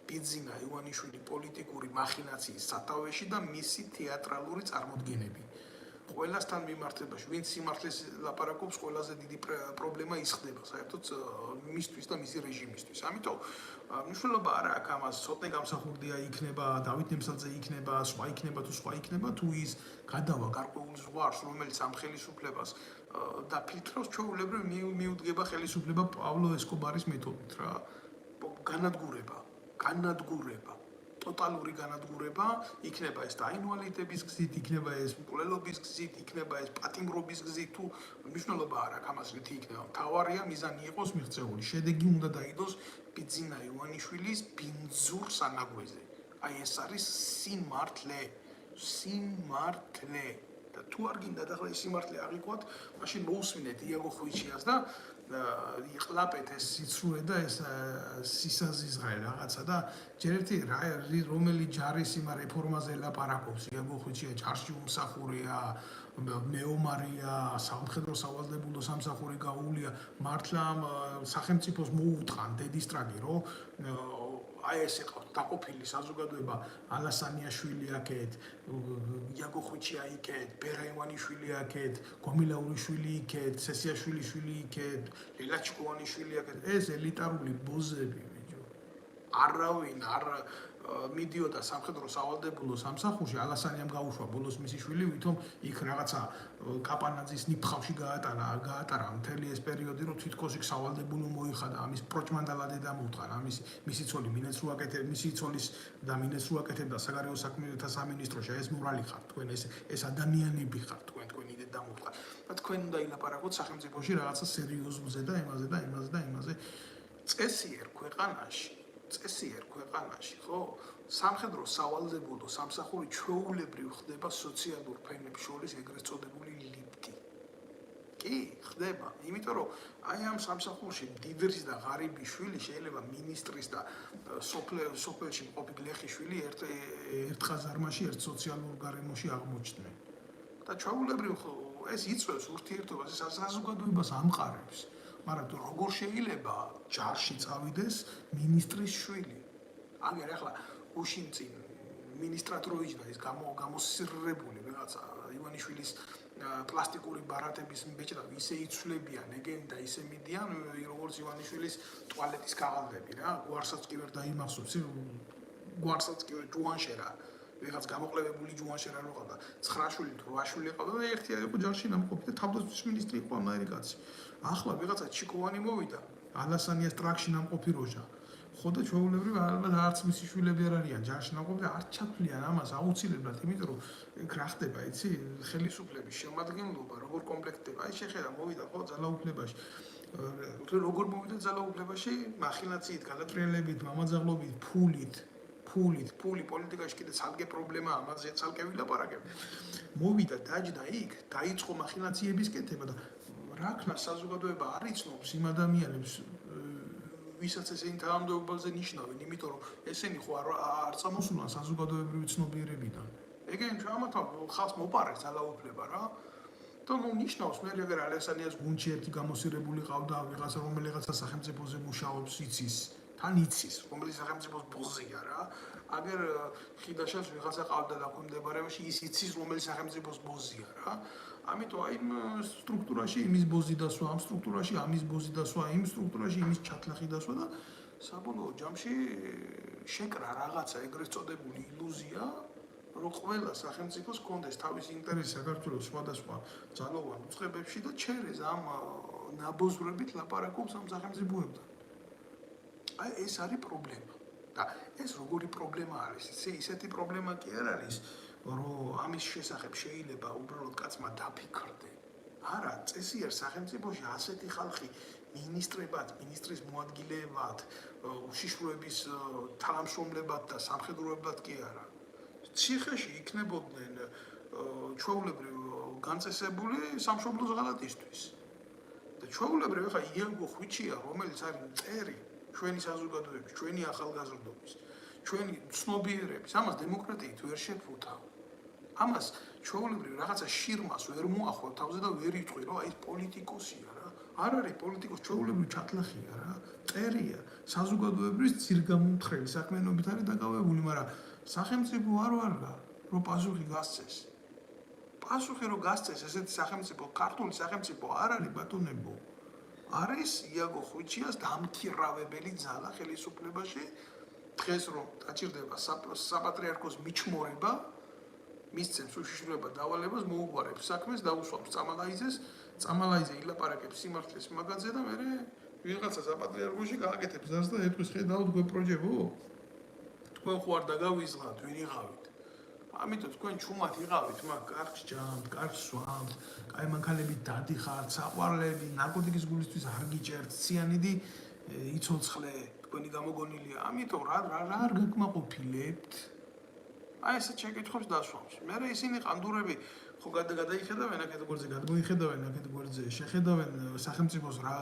ბიძინა ივანიშვილი პოლიტიკური მახინაციის სათავეში და მისი თეატრალური წარმოდგენები. ყველასთან მიმართებაში, ვინც სიმართლეს ლაპარაკობს, ყველაზე დიდი პრობლემა ის ხდება საერთოდ მისთვის და მისი რეჟიმისთვის. ამიტომ მნიშვნელობა არ აქვს ამას, ცოტნე გამსახურდია იქნება, დავით ნემსაძე იქნება, სხვა იქნება, თუ ის გადავა გარკვეულ ზღვარს, რომელიც ამ ხელისუფლებას დაფილტრავს, ჩვეულებრივ მიუდგება ხელისუფლება პავლო ესკობარის მეთოდით რა. განადგურება. ტოტალური განადგურება, იქნება ეს დაინვალიდების გზით, იქნება ეს მკვლელობის გზით, იქნება ეს პატიმრობის გზით, თუ მნიშვნელობა არ აქვს ამას რითი იქნება. მთავარია მიზანი იყოს მიღწეული. შედეგი უნდა დაიდოს ბიძინა ივანიშვილის ბინძურ სანაგვეზე. აი ეს არის სიმართლე. და თუ არ გინდათ ახლა ეს სიმართლე აღიქვათ, მაშინ მოусმინეთ იაგო ხვიჩიას და იყლაპეთ ეს სიცრუე და ეს სისაზიზღე რაღაცა და ჯერ ერთი რომელი ჯარის იმა რეფორმაზე ლაპარაკობს იაგო ხვიჩია ჯარში უმსახურია მეომარია სამხედრო სავალდებულო სამსახური გაუულია მართლა სახელმწიფოს მოუთხან დედის ტრაგი რომ აი ეს იყო დაყოფილი საზოგადოება ალასანიაშვილი აქეთ იაგო ხვიჩია იქეთ ბერა ივანიშვილი აქეთ გომილაურიშვილი იქეთ სესიაშვილი იქეთ ლილა ჩიკოვანიშვილი აქეთ ეს ელიტარული ბოზები ბიჭო არავინ არ მიდიოდა სამხედრო სავალდებულო სამსახურში ალასანიამ გაუშვა ბოლოს მისი შვილი ვითომ იქ რაღაცა კაპანაძის ნიფხავში გაატარა მთელი ეს პერიოდი რომ თითქოს იქ სავალდებულო მოიხადა ამის პროჭმანდალადე დამოუთხარა მისი ცოლი მინეს რო აკეთებ მისი ცოლის და მინეს რო აკეთებდა საგარეო საქმეთა სამინისტროში ეს მორალი ხართ თქვენ ეს ადამიანები ხართ თქვენ იდეთ დამოუთხარ და თქვენ უნდა ილაპარაკოთ სახელმწიფოში რაღაცა სერიოზულზე და იმაზე წესიერ ქვეყანაში ხო სამხედრო სავალდებულო სამსახური ჩვეულებრივ ხდება სოციალურ ფენებს შორის ეგრეთ წოდებული ლიფტი კი ხდება იმიტომ რომ აი ამ სამსახურში დიდრის და ღარიბი შვილი შეიძლება მინისტრის და სოფელში მყოფი გლეხი შვილი ერთ ხაზარმაში ერთ სოციალურ გარემოში აღმოჩნდნენ და ჩვეულებრივ ეს იწვევს ურთიერთობას ეს საზოგადოებას ამყარებს მაგრამ თუ როგორ შეიძლება ჯარში წავიდეს მინისტრის შვილი აგერ ახლა უშინწინ მინისტრად რო იჯდა ის გამოსირრებული რაღაცა ივანიშვილის პლასტიკური ბარათების ბეჭდა ისე იცვლებიან ეგენ და ისე მიდიან როგორც ივანიშვილის ტუალეტის კაღალდები რა გვარსაც კი ვერ დაიმახსოვს გვარსაც კი ვერ ჯუანშერა ვიღაც გამოყლებებული ჯუანშერა რო ყავდა 9 შვილი თუ 8 შვილი ყავდა და ერთი იყო ჯარში ნამყოფი და თავდაცვის მინისტრი იყო ამერიკაცი ახლა ვიღაცა ჩიკოვანი მოვიდა ალასანიას ტრაქში ნამყოფი როჟა ხო და ჩვეულებრივ ალბათ არც მისი შვილები არ არიან ჯარში ნამყოფი და არ ჩათვლიან ამას აუცილებლად იმიტომ რომ რა ხდება იცი ხელისუფლების შემადგენლობა როგორ კომპლექტდება აი შეხედა მოვიდა ხო ძალაუფლებაში როგორ მოვიდა ძალაუფლებაში მახინაციით გადატრიალებით მამაძაღლობით ფული პოლიტიკაში კიდე ცალკე პრობლემაა ამაზე ცალკე ვილაპარაკებ მოვიდა დაჯდა იქ დაიწყო მახინაციების კეთება და რა ქნა საზოგადოება არ იცნობს იმ ადამიანებს ვისაც ესენი თანამდებობაზე ნიშნავენ იმიტომ რომ ესენი ხო არ წამოსულან საზოგადოებრივი ცნობიერებიდან ეგენ ამათ ხალხს მოპარეს ძალაუფლება რა და ნუ ნიშნავს მე ეგერ ალესანიას გუნჩი ერთი გამოსირებული ყავდა ვიღაცა რომელიღაცა სახელმწიფოზე მუშაობს იცის რომელიც სახელმწიფოს ბოზია რა აგერ ხიდაშას ვიღაცა ყავდა დაქვემდებარებაში ის იცის რომელიც სახელმწიფოს ბოზია რა ამიტომ აი იმ სტრუქტურაში იმის ბოზი დასვა ამ სტრუქტურაში ამის ბოზი დასვა იმ სტრუქტურაში იმის ჩათლახი დასვა და საბოლოო ჯამში შეკრა რაღაცა ეგრეთ წოდებული ილუზია რომ ყველა სახელმწიფოს კონდეს თავის ინტერესი საქართველოს სხვადასხვა ძალოვან უწყებებში და ჩერეს ამ ნაბოზრებით ლაპარაკობს ამ სახელმწიფოებთან აი ეს არის პრობლემა და ეს როგორი პრობლემა არის ისეთი პრობლემა კი არ არის რომ ამის შესახებ შეიძლება უბრალოდ კაცმა დაფიქრდე არა წესიერ სახელმწიფოში ასეთი ხალხი მინისტრებად მინისტრის მოადგილეებად უშიშროების თანამშრომლებად და სამხედროებად კი არა ციხეში იქნებოდნენ ჩვეულებრივ განწესებული სამშობლოს ღალატისთვის და ჩვეულებრივ ხა იაგო ხვიჩია რომელიც არის მტერი ჩვენი საზოგადოების ჩვენი ახალგაზრდობის ჩვენი ცნობიერების ამას დემოკრატიით ვერ შეფუთავ ამას ჩვეულებრივ რაღაცა შირმას ვერ მოახვა თავზე და ვერ იტყვი რომ აი ეს პოლიტიკოსია რა არ არის პოლიტიკოს ჩვეულებრივი ჩათლახია რა, წერია, საზოგადოებრივი ძირგამომთხრელი საქმიანობით არის დაკავებული, მაგრამ სახელმწიფო არ ვარგა, რომ პასუხი გასცეს. პასუხი რომ გასცეს ესეთი სახელმწიფო, ქართული სახელმწიფო არ არის ბატონებო. არის იაგო ხვიჩიას დამქირავებელი ძალა ხელისუფლებაში. დღეს რომ დაჭირდება საპატრიარქოს მიჩმორება, მისცემს უშიშროება დავალებას, მოუგვარებს საქმეს, დაუსვამს წამალაიძეს, წამალაიძე ილაპარაკებს სიმართლეს მაგაზე და მე ვიღაცა საპატრიარქოში გააკეთებს ზარს და ეტყვის ხედავთ გვეპროჯებო? თქვენ ხო არ დაგავიზღათ, ვინ იღავით? ამიტომ თქვენ ჩუმად იღავით, მაგ კარგს ჭამთ, კარგს სვამთ, კაი მანქანებით დადიხართ, საყვარლები, ნარკოტიკის გულისთვის არ გიჭერთ, ციანიდი იცოცხლე, თქვენი გამოგონილია. ამიტომ რა არ გაკმაყოფილებთ? აი ესე შეკითხებს დასვამს. მე ისინი ყანდურები ხო გადაიხედავენ აქეთ გვერდზე, გადმოიხედავენ აქეთ გვერდზე, შეხედავენ სახელმწიფოს რა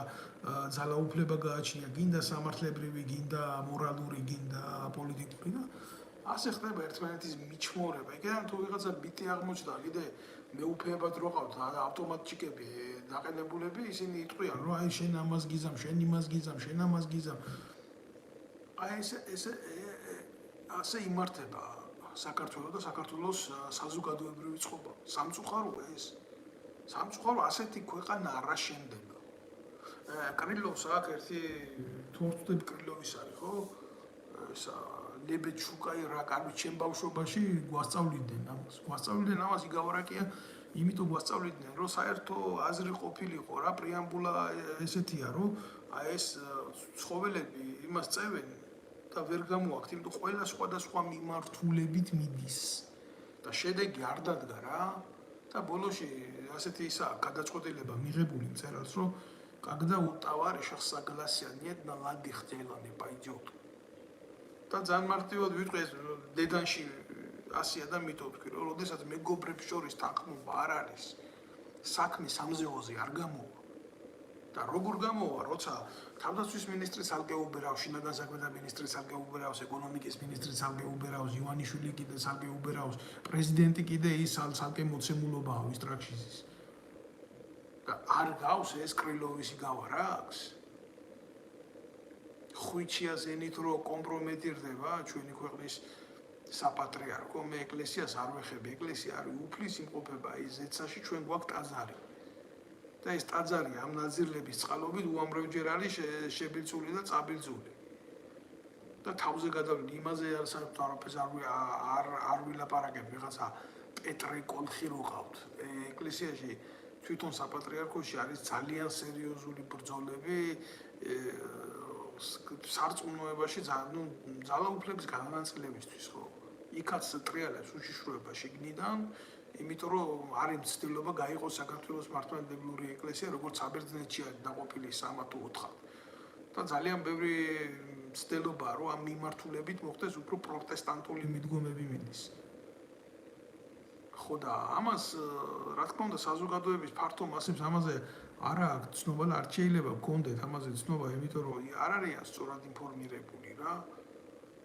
ძალაუფლება გააჩნია, გინდა სამართლებრივი, გინდა მორალური, გინდა პოლიტიკური და ასე ხდება ერთმანეთის მიჩმორება. იქიდან თუ ვიღაცა ბიტი აღმოჩნდა, კიდე მეუფეებად რო ყავთ ავტომატჩიკები დაყენებულები, ისინი იტყვიან, რომ აი შენ ამას გიზამ, შენ იმას გიზამ, შენ ამას გიზამ. აი ასე იმართება საქართველოს და საქართველოს საზოგადოებრივი წყობა. სამწუხაროა ეს. სამწუხარო ასეთი ქვეყანა არ აშენდება. კრილოვს აქ ერთი თორწდები კრილოვის არის, ხო? ესა ლებეჩუკაი რა კარგი ჩემ ბავშვობაში გვასწავლიდნენ ამას. გვასწავლიდნენ ამას იგავარაკია, იმიტომ გვასწავლიდნენ, რომ საერთო აზრი ყოფილიყო რა, პრეამბულა ესეთია, რომ აი ეს ცხოველები იმას წევენ და ვერ გამოაქვთ, იმიტომ ყველა სხვადასხვა მიმართულებით მიდის. და შედეგი არ დადგა რა. და ბოლოში ასეთი ისა გადაწყვეტილება მიღებული მწერალს, რომ когда у товарища согласия нет на ладих дела не пойдет. და ძალიან მარტივად ვიტყვი ეს დედანში ასია და მითო თქვი, რომ როდესაც მეგობრებს შორის თანხმობა არ არის, საქმე სამზეოზე არ გამოვა. და როგორ გამოვა, როცა თავდაცვის მინისტრი ცალკე უბერავს, შინაგან საქმეთა მინისტრი ცალკე უბერავს, ეკონომიკის მინისტრი ცალკე უბერავს, ივანიშვილი კიდე ცალკე უბერავს, პრეზიდენტი კიდე ის ცალკე მოცემულობაა ვისტრაქშიზის. და არ გავს ეს კრილოვისი გავარაკს. ხვიჩიას ენით რო კომპრომეტირდება ჩვენი ქვეყნის საპატრიარქო, მე ეკლესიას არ ვეხები, ეკლესია არის უფლის იმყოფება, ის ზეცაში ჩვენ გვაქვს ტაძარი. და ეს ტაძარი ამ ნაზირლების წყალობით უამრავჯერ არის შებილწული და წაბილწული. და თავზე გადავიდი, იმაზე არაფერს არ ვილაპარაკებ, ვიღაცა პეტრე კოლხი რო ყავთ. ეკლესიაში თვითონ საპატრიარქოში არის ძალიან სერიოზული ბრძოლები სარწმუნოებაში ძალაუფლების განმანცელებისთვის, ხო? იქაც ტრიალებს უშიშროება შიგნიდან, იმიტომ რომ არის მცდელობა გაიყოს საქართველოს მართლმადიდებლური ეკლესია, როგორც საბერძნეთშია დაყოფილი 3 თუ 4. და ძალიან ბევრი მცდელობაა, რომ ამ მიმართულებით მოხდეს უფრო პროტესტანტული მიდგომები მიდის. ხო და ამას რა თქმა უნდა საზოგადოების ფართო მასებს ამაზე არ აქვს ცნობა და არ შეიძლება გქონდეთ ამაზე ცნობა, იმიტომ რომ არ არიან სწორად ინფორმირებული რა.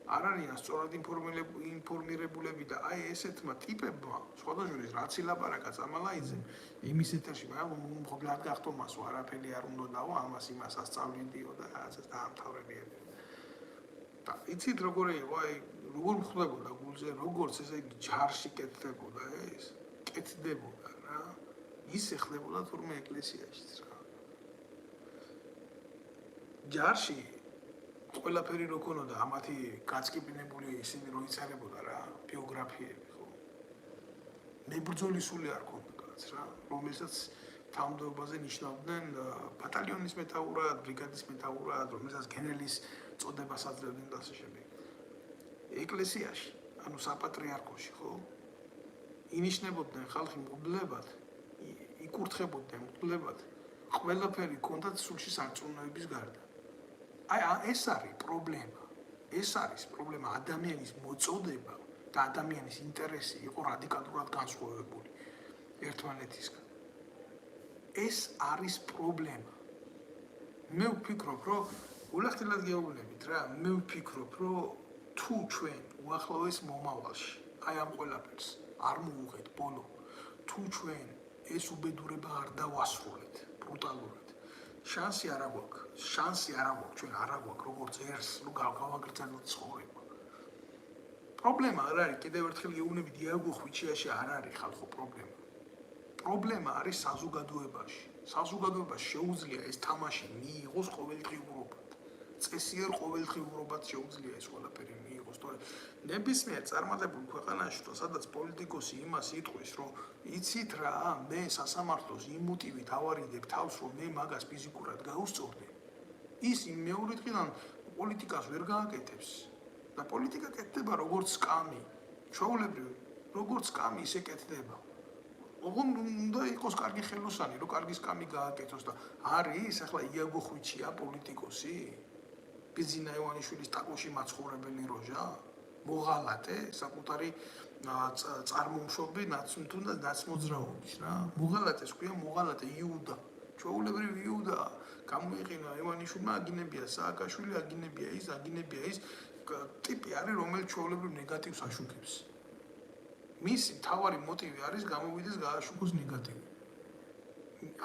არ არიან სწორად ინფორმირებულები და აი ესეთმა ტიპებმა სხვადასხვა რაც ილაპარაკა წამალაიძემ იმის ეთერში, მაგრამ მოგლად გახტო მასო არაფერი არ უნდა დავა, ამას იმას ასწავლიდიო და რაღაცას დაამთავრებიებდი. და იცით როგორი იყო, აი როგორ მხდებოდა გულზე, როგორც ესე იგი ჯარში კეთდებოდა ეს, კეთდებოდა რა. ისე ხდებოდა თურმე ეკლესიაშიც რა. ჯარში ყველაფერი რო ქონოდა, ამათი გაწკიპინებული ისინი რო იცარებოდა რა, ბიოგრაფიები, ხო. მებრძოლი სული არ ქონდა კაც რა, რომელსაც თავმჯდომარეობაზე ნიშნავდნენ ბატალიონის მეთაურად, ბრიგადის მეთაურად, რომელსაც გენერლის წოდებას აძლევდნენ და ასე შემდეგ. ეკლესიაში, ანუ საპატრიარქოში, ხო? ინიშნებოდნენ ხალხი მღვდლებად, იკურთხებოდნენ მღვდლებად, ყველაფერი ქონდათ სულში სარწმუნოების გარდა. აი ეს არის პრობლემა. ეს არის პრობლემა, ადამიანის მოწოდება და ადამიანის ინტერესი იყო რადიკალურად განსხვავებული ერთმანეთისგან. ეს არის პრობლემა. მე ვფიქრობ, რომ ულახდილად გეუბნებით რა, მე ვფიქრობ, რომ თუ ჩვენ უახლოეს მომავალში, აი ამ ყველაფერს არ მოუღეთ ბოლო, თუ ჩვენ ეს უბედურება არ დავასრულეთ ბრუტალურად, შანსი არ აქვს. ჩვენ არ აქვს როგორც ერს, რომ გავაგრძელოთ ცხოვრება. პრობლემა არ არის კიდევ ერთხელ გეუბნები დიაგო ხვიჩიაში არ არის ხალხო პრობლემა. პრობლემა არის საზოგადოებაში. საზოგადოებას შეუძლია ეს თამაში მიიღოს ყოველდღიურობად. წესიერ ყოველდღიურობად შეუძლია ეს ყველაფერი მიიღოს. თორე ნებისმიერ წარმატებულ ქვეყანაში, სადაც პოლიტიკოსი იმას იტყვის, რომ იცით რა, მე სასამართლოს იმ მოტივით ავარიდებ თავს, რომ მე მაგას ფიზიკურად გაუსწორდი. ის იმ მეორე დღიდან პოლიტიკას ვერ გააკეთებს. და პოლიტიკა კეთდება როგორც სკამი. ჩვეულებრივ, როგორც სკამი ისე კეთდება. ოღონდ უნდა იყოს კარგი ხელოსანი, რომ კარგი სკამი გააკეთოს და არის ახლა იაგო ხვიჩია პოლიტიკოსი? ბიზინა ივანიშვილის ტაკოში მაცხოვრებელი როჟა? მოღალატე, საკუთარი წარმომშობი თუნდაც ნაცმოძრაობის რა. მოღალატეს ქვია მოღალატე იუდა. ჩვეულებრივ იუდა გამოიყენა ივანიშვილმა აგინებია სააკაშვილი, აგინებია ის ტიპი არის, რომელიც ჩვეულებრივ ნეგატივს აშუქებს. მისი მთავარი მოტივი არის გამოვიდეს გააშუქოს ნეგატივი.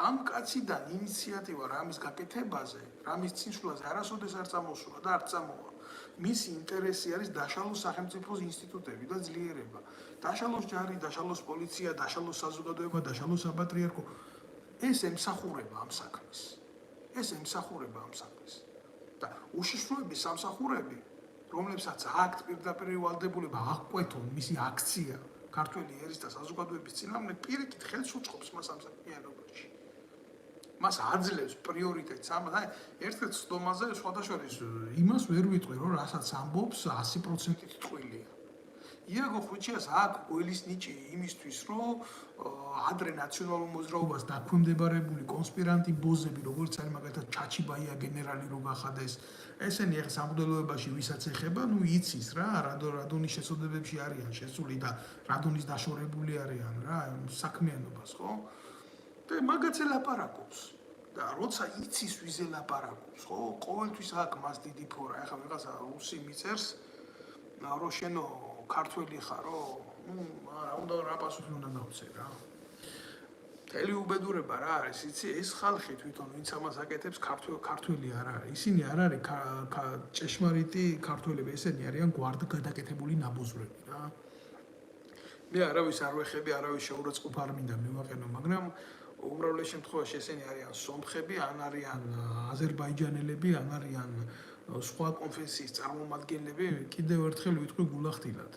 ამ კაციდან ინიციატივა რამის გაკეთებაზე, რამის წინსვლაზე არასოდეს არ წამოსულა და არ წამოვა. მისი ინტერესი არის დაშალოს სახელმწიფოს ინსტიტუტები და ძლიერება. დაშალოს ჯარი, დაშალოს პოლიცია, დაშალოს საზოგადოება, დაშალოს საპატრიარქო. ეს ემსახურება ამ საქმეს. და უშიშროების სამსახურები, რომლებსაც აქვთ პირდაპირ ვალდებულება აღკვეთონ მისი აქცია ქართველი ერის და საზოგადოების წინააღმდეგ, პირიქით ხელს უწყობს მას ამ საქმიანობაში. მას აძლევს პრიორიტეტს ერთ-ერთ ცდომაზე სხვადასხვაშორის იმას ვერ ვიტყვი, რომ რასაც ამბობს 100%-ით ტყუილია. იაგო ხვიჩიას აქვს გველის ნიჭი იმისთვის, რომ ადრე ნაციონალურ მოძრაობას დაქვემდებარებული კონსპირანტი ბოზები, როგორც არის მაგალითად ჩაჩიბაია გენერალი რო გახადეს, ესენი ახლა სამღვდელოებაში ვისაც ეხება, იცის რა, რადონის შესაძლებებში არიან შესული და რადონის დაშორებული არიან რა, საქმიანობას, ხო? და მაგაც ელაპარაკობს. და როცა იცის ვის ელაპარაკობს, ხო? ყოველთვის აქვს მას დიდი ფორა. ახლა ვიღაცა რუსი მიწერს, რომ შენო ქართველი ხარო, უნდა რა პასუხი უნდა გავცე რა. მთელი უბედურება რა არის, იცი, ეს ხალხი თვითონ ვინც ამას აკეთებს, ქართველი არ არის. ისინი არ არის ჭეშმარიტი ქართველები, ესენი არიან გვარდგადაკეთებული ნაბოზვრები რა. მე არავის არ ვეხები, არავის შეურაცხყოფა არ მინდა მივაყენო, მაგრამ უმრავლეს შემთხვევაში ესენი არიან სომხები, ან არიან აზერბაიჯანელები, ან არიან სხვა კონფესიის წარმომადგენლები, კიდევ ერთხელ ვიტყვი გულახდილად,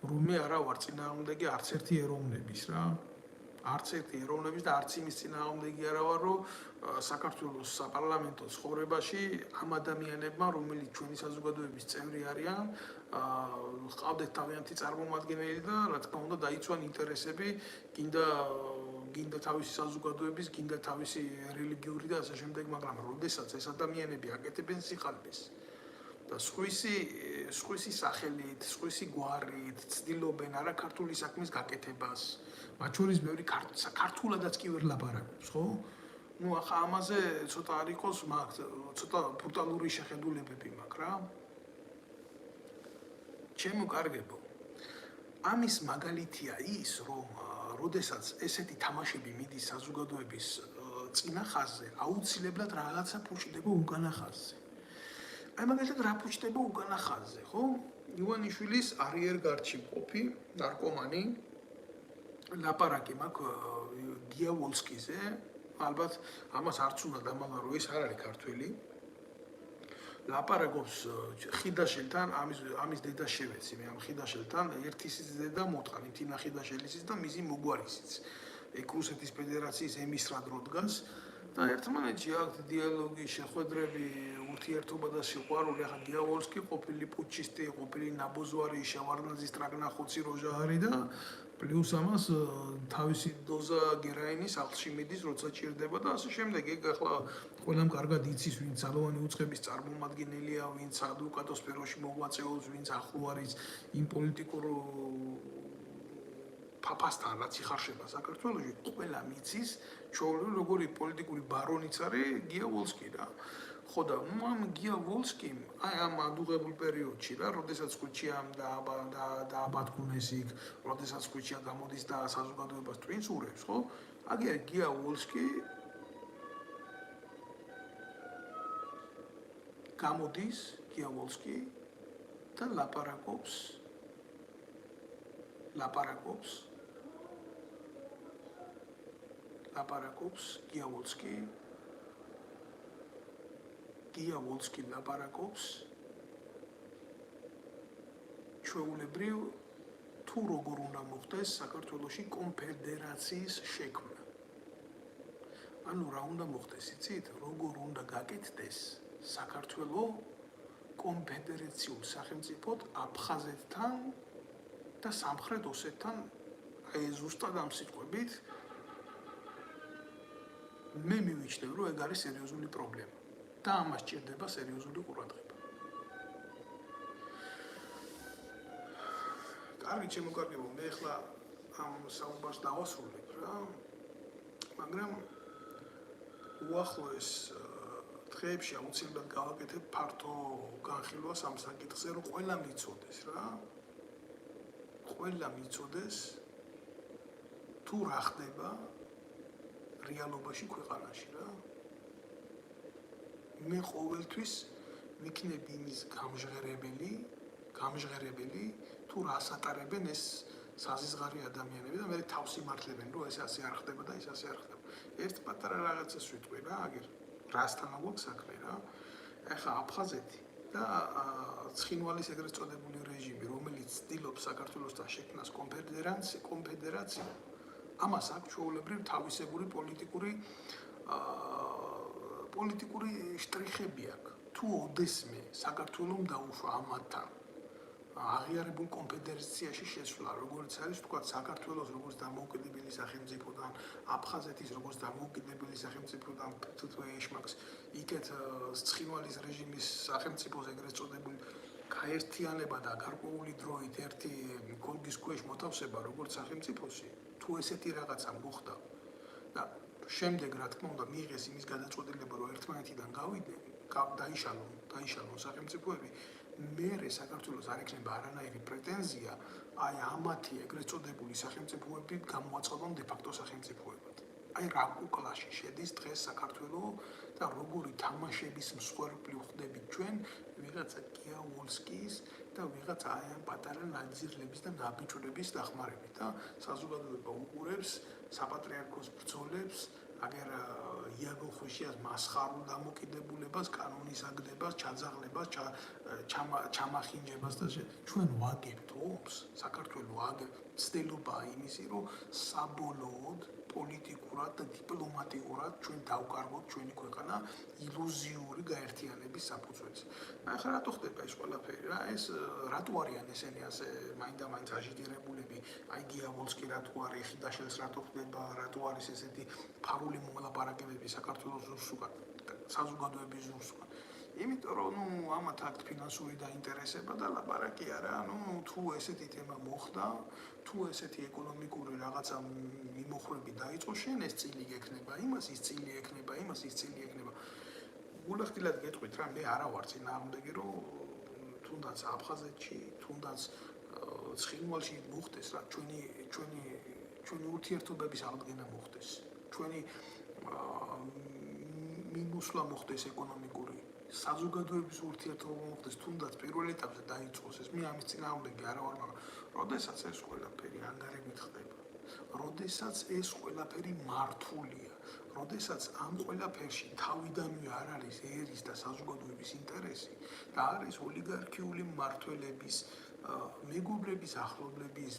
რომ მე არა ვარ წინააღმდეგი არც ერთი ეროვნების რა. არც ერთი ეროვნების და არც იმის წინააღმდეგი არა ვარ, რომ საქართველოს საპარლამენტო ცხოვრებაში ამ ადამიანებმა, რომელიც ჩვენი საზოგადოების წევრი არიან, ჰყავდეთ თავიანთი წარმომადგენელი და რა თქმა უნდა დაიცვან ინტერესები, გინდა თავისი საზოგადოების, გინდა თავისი რელიგიური და ასე შემდეგ, მაგრამ როდესაც ეს ადამიანები აკეთებენ სიყალბეს და სხვისი სახელით, სხვისი გვარით ცდილობენ არა ქართული საქმის გაკეთებას, მათ შორის ბევრი ქართულადაც კი ვერ ლაპარაკობს, ხო? ახლა ამაზე ცოტა არ იყოს, ცოტა ბრუტალური შეხედულებები მაქვს რა. ჩემო კარგებო, ამის მაგალითია ის, რომ როდესაც ესეთი თამაშები მიდის საზოგადოების წინა ხაზზე, აუცილებლად რაღაცა ფუჭდება უკანა ხაზზე. მაგალითად რა ფუჭდება უკანა ხაზზე, ხო? ივანიშვილის არიერგარდში მყოფი ნარკომანი ლაპარაკი მაქვს გიავოლსკიზე, ალბათ ამას არც უნდა დამალვა, რომ ეს არ არის ქართველი. ლაპარაკობს ხიდაშელთან, ამის დედა შევეცი, მე ამ ხიდაშელთან ერთისის დედა მოტყანი, თინა ხიდაშელისის და მისი მოგვარისიც. ეგ რუსეთის ფედერაციის ემისრად რო დგას და ერთმანეთში აქვს დიალოგი, შეხვედრები, ურთიერთობა და სიყვარული. ახლა გიავოლსკი ყოფილი პუჩისტი, ყოფილი ნაბოზვარი, შევარდნაძის ტრაგნახოცი როჟა არის და პლუს ამას თავისი დოზა გერაინის სახლში მიდის, როცა ჭირდება და ასე შემდეგ. ეგ ახლა ყველამ კარგად იცის, ვინც ძალოვანი უწყების წარმომადგენელია, ვინც ადვოკატოს სფეროში მოღვაწეობს, ვინც ახლო არის იმ პოლიტიკურ ფაფასთან, რაც იხარშება საქართველოში, ყველა მიცის, ჩვეულებრივ როგორი პოლიტიკური ბარონიც არის გიავოლსკი რა. ხო და ამ გიავოლსკიმ ამ ადუღებულ პერიოდში რა, როდესაც ხვიჩიამ დააბატქუნეს იქ, როდესაც ხვიჩია გამოდის და საზოგადოებას ტვინს ურევს, ხო? აგერ გიავოლსკი გამოდის გიავოლსკი და ლაპარაკობს გიავოლსკი ლაპარაკობს ჩვეულებრივ თუ როგორ უნდა მოხდეს საქართველოში კონფედერაციის შექმნა. ანუ რა უნდა მოხდეს, იცით? როგორ უნდა გაკეთდეს საქართველოს კონფედერაციულ სახელმწიფოდ აფხაზეთთან და სამხრეთ ოსეთთან, აი ზუსტად ამ სიტყვებით მე მივიჩნევ, რომ ეგ არის სერიოზული პრობლემა და ამას ჭირდება სერიოზული ყურადღება. კარგი, ჩემო კარგებო, მე ახლა ამ საუბარს დავასრულებ რა, მაგრამ უახლოეს დღეებში აუცილებლად გავაკეთებ ფართო განხილვას ამ საკითხზე, რომ ყველა მიცოდეს თუ რა ხდება რეალობაში ქვეყანაში რა. მე ყოველთვის ვიქნებ იმის გამჟღერებელი თუ რას ატარებენ ეს საზიზღარი ადამიანები და მე თავს იმართლებენ, რომ ეს ასე არ ხდება და ის ასე არ ხდება. ერთ პატარა რაღაცას ვიტყვი რა, აგერ რასთან აგვაქვს საქმე რა. ეხლა აფხაზეთი და ცხინვალის ეგრეთ წოდებული რეჟიმი, რომელიც ცდილობს საქართველოსთან შექმნას კონფედერაცია, ამას აქვს ჩვეულებრივ თავისებური პოლიტიკური შტრიხები აქვს. თუ ოდესმე საქართველოს დაუშვა ამათთან აღიარებულ კონფედერაციაში შესვლა, როგორც არის თქვა საქართველოს როგორც დამოუკიდებელი სახელმწიფოდან, აფხაზეთის როგორც დამოუკიდებელი სახელმწიფოდან თუთმე ეშმაკს იქეთ ცხინვალის რეჟიმის სახელმწიფოს ეგრეთ წოდებული გაერთიანება და გარკვეული დროით ერთი გოლგის ქვეშ მოთავსება როგორც სახელმწიფოსი, თუ ესეთი რაღაცა მოხდა და შემდეგ რა თქმა უნდა მიიღეს იმის გადაწყვეტილება, რომ ერთმანეთიდან გავიდნენ, დაიშალონ სახელმწიფოები, მერე საქართველოს არ ექნება არანაირი პრეტენზია აი ამათი ეგრეთ წოდებული სახელმწიფოები გამოაცხადონ დე-ფაქტო სახელმწიფოებად. აი რა კუკლაში შედის დღეს საქართველოს და როგორი თამაშების მსხვერპლი ვხდებით ჩვენ ვიღაცა გიავოლსკის და ვიღაცა აი ამ პატარა ნაძირლების და ნაბიჯურების დახმარებით და საზოგადოება უყურებს საპატრიარქოს ბრძოლებს, აგერ იაგო ხუშიას მასხარულ დამოკიდებულებას, კანონის აგდებას, ჩაძაღლებას, ჩამახინჯებას და ჩვენ ვაგებთ ომს, საქართველოს ვაგებთ, ცდილობაა იმისი, რომ საბოლოოდ პოლიტიკურად და დიპლომატიურად ჩვენ დავკარგოთ ჩვენი ქვეყანა ილუზიური გაერთიანების საფუძველზე. ახლა რატო ხდება ეს ყველაფერი რა? ეს რატო არიან ესენი ასე მაინდა-მაინც აჟიტირებულები? აი გიავოლსკი რატო არის, ხიდაშელს რატო ხდება, რატო არის ესეთი ფარული მოლაპარაკებები საქართველოს ზურსუკან, საზოგადოების ზურსუკან? იმიტომ რომ ამათ აქვს ფინანსური დაინტერესება და ლაპარაკი არა, თუ ესეთი თემა მოხდა, თუ ესეთი ეკონომიკური რაღაცა მიმოხრები დაიწყო, შენ ეს წილი გექნება, იმას ის წილი ექნება. გულახდილად გეტყვით რა, მე არა ვარ წინააღმდეგი, რომ თუნდაც აფხაზეთში, თუნდაც ცხინვალში მოხდეს რა, ჩვენი ურთიერთობების აღდგენა მოხდეს. ჩვენი მიმოსვლა მოხდეს ეკონომიკური, საზოგადოების ურთიერთობა მოხდეს, თუნდაც პირველ ეტაპზე დაიწყოს ეს. მე ამის წინააღმდეგი არა ვარ, მაგრამ როდესაც ეს ყველაფერი ანგარებით ხდება, როდესაც ეს ყველაფერი მართულია, როდესაც ამ ყველაფერში თავიდანვე არ არის ერის და საზოგადოების ინტერესი და არის ოლიგარქიული მმართველების, მეგობრების, ახლობლების,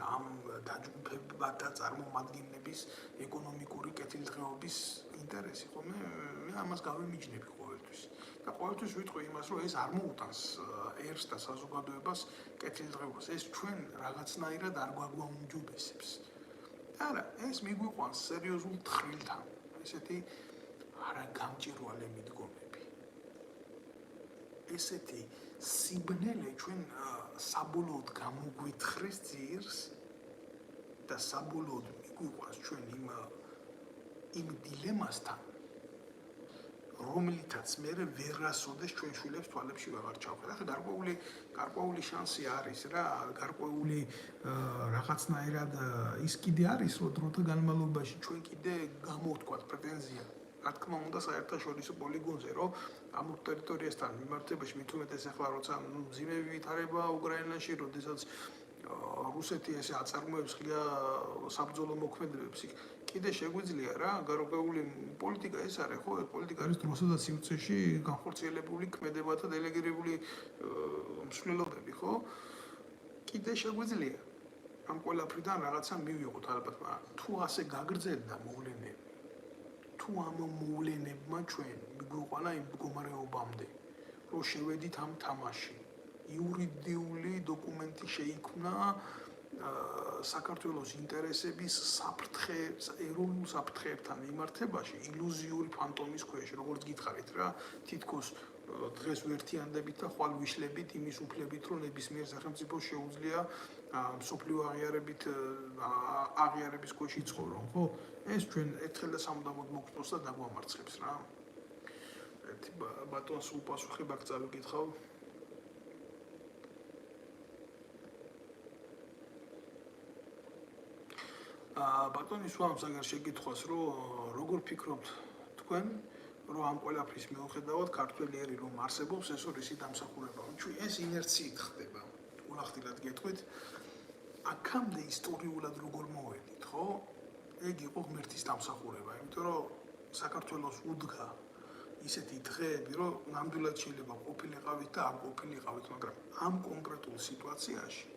ამ დაჯგუფებათა წარმომადგენლების ეკონომიკური კეთილდღეობის ინტერესი, ხო მე ამას გავიმიჯნები ყოველთვის. და ყოველთვის ვიტყვი იმას, რომ ეს არ მოუტანს ერს და საზოგადოებას კეთილდღეობას. ეს ჩვენ რაღაცნაირად არ გვაგვაუმჯობესებს. არა, ეს მიგვიყვანს სერიოზულ თხრილთან, ესეთი არაგამჭირვალე მიდგომები. ესეთი სიბნელე ჩვენ საბოლოოდ გამოგვითხრის ძირს და საბოლოოდ მიგვიყვანს ჩვენ იმ დილემასთან, რომლითაც მე ვერასოდეს ჩვენ შვილებს თვალებში ვეღარ ჩავხედავ. ახლა გარკვეული შანსი არის რა, გარკვეული რაღაცნაირად ის კიდე არის, რომ დროთა განმავლობაში ჩვენ კიდე გამოვთქვათ პრეტენზია რა თქმა უნდა საერთაშორისო პოლიგონზე რომ ამ ტერიტორიასთან მიმართებაში მით უმეტეს ახლა როცა მძიმე ვითარება უკრაინაში, როდესაც რუსეთი ესე აწარმოებს ღია საბრძოლო მოქმედებებს, კიდე შეგვიძლია რა გარკვეული პოლიტიკა ეს არის, ხო, პოლიტიკა არის დროსა და სივრცეში განხორციელებული ქმედებათა დელეგირებული მსვლელობები, ხო? კიდე შეგვიძლია ამ ყველაფრიდან რაღაცა მივიღოთ ალბათ, მაგრამ თუ ასე გაგრძელდა მოვლენები, თუ ამ მოვლენებმა ჩვენ მიგვიყვანა იმ მდგომარეობამდე, რომ შევედით ამ თამაში, იურიდიული დოკუმენტი შეიქმნა საქართველოს ინტერესების ეროვნულ საფრთხეებთან მიმართებაში ილუზიური ფანტომის ქვეშ, როგორც გითხარით რა, თითქოს დღეს ვერთიანდებით და ხვალ ვიშლებით იმის უფლებით, რომ ნებისმიერ სახელმწიფოს შეუძლია მსოფლიო აღიარების ქვეშ იცხოვრონ, ხო? ეს ჩვენ ერთხელ და სამუდამოდ მოგწონს და დაგვამარცხებს რა. ერთი ბატონს უპასუხებ აქ წავიკითხავ. ბატონის ვამს აგარ შეკითხვას, რომ როგორ ფიქრობთ თქვენ, რომ ამ ყველაფრის მიუხედავად ქართველიერი რომ არსებობს, ეს არის დამსახურება. ჩვენ ეს ინერციით ხდება. ულახდილად გეტყვით, აქამდე ისტორიულად როგორ მოვედით, ხო? ეგ იყო ღმერთის დამსახურება, იმიტომ რომ საქართველოს უდგა ისეთი დღეები, რომ ნამდვილად შეიძლება ყოფილიყავით და არ ყოფილიყავით, მაგრამ ამ კონკრეტულ სიტუაციაში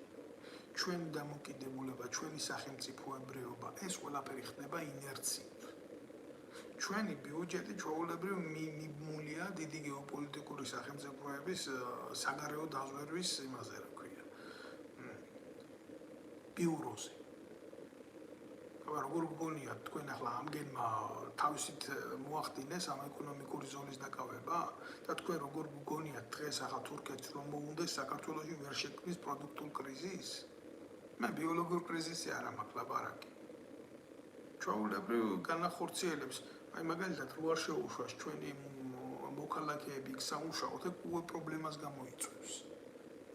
ჩვენი დამოკიდებულება, ჩვენი სახელმწიფოებრიობა, ეს ყველაფერი ხდება ინერციით. ჩვენი ბიუჯეტი ჩვეულებრივ მიბმულია დიდი გეოპოლიტიკური სახელმწიფოების საგარეო დაზვერვის იმაზე, რა ქვია, ბიუროზე. როგორ გგონიათ თქვენ ახლა ამგენმა თავისით მოახდინეს ამ ეკონომიკური ზონის დაკავება და თქვენ როგორ გგონიათ დღეს ახლა თურქეთს რომ მოუნდეს საქართველოში ვერ შექმნის პროდუქტულ კრიზისს? მე ბიოლოგიურ კრიზისი არ მაქვს ლაპარაკი. ჩვეულებრივ განახორციელებს, აი მაგალითად რო არ შეუშვას ჩვენი მოქალაქეები იქ სამუშაოთ, ეგ უე პრობლემას გამოიწვევს.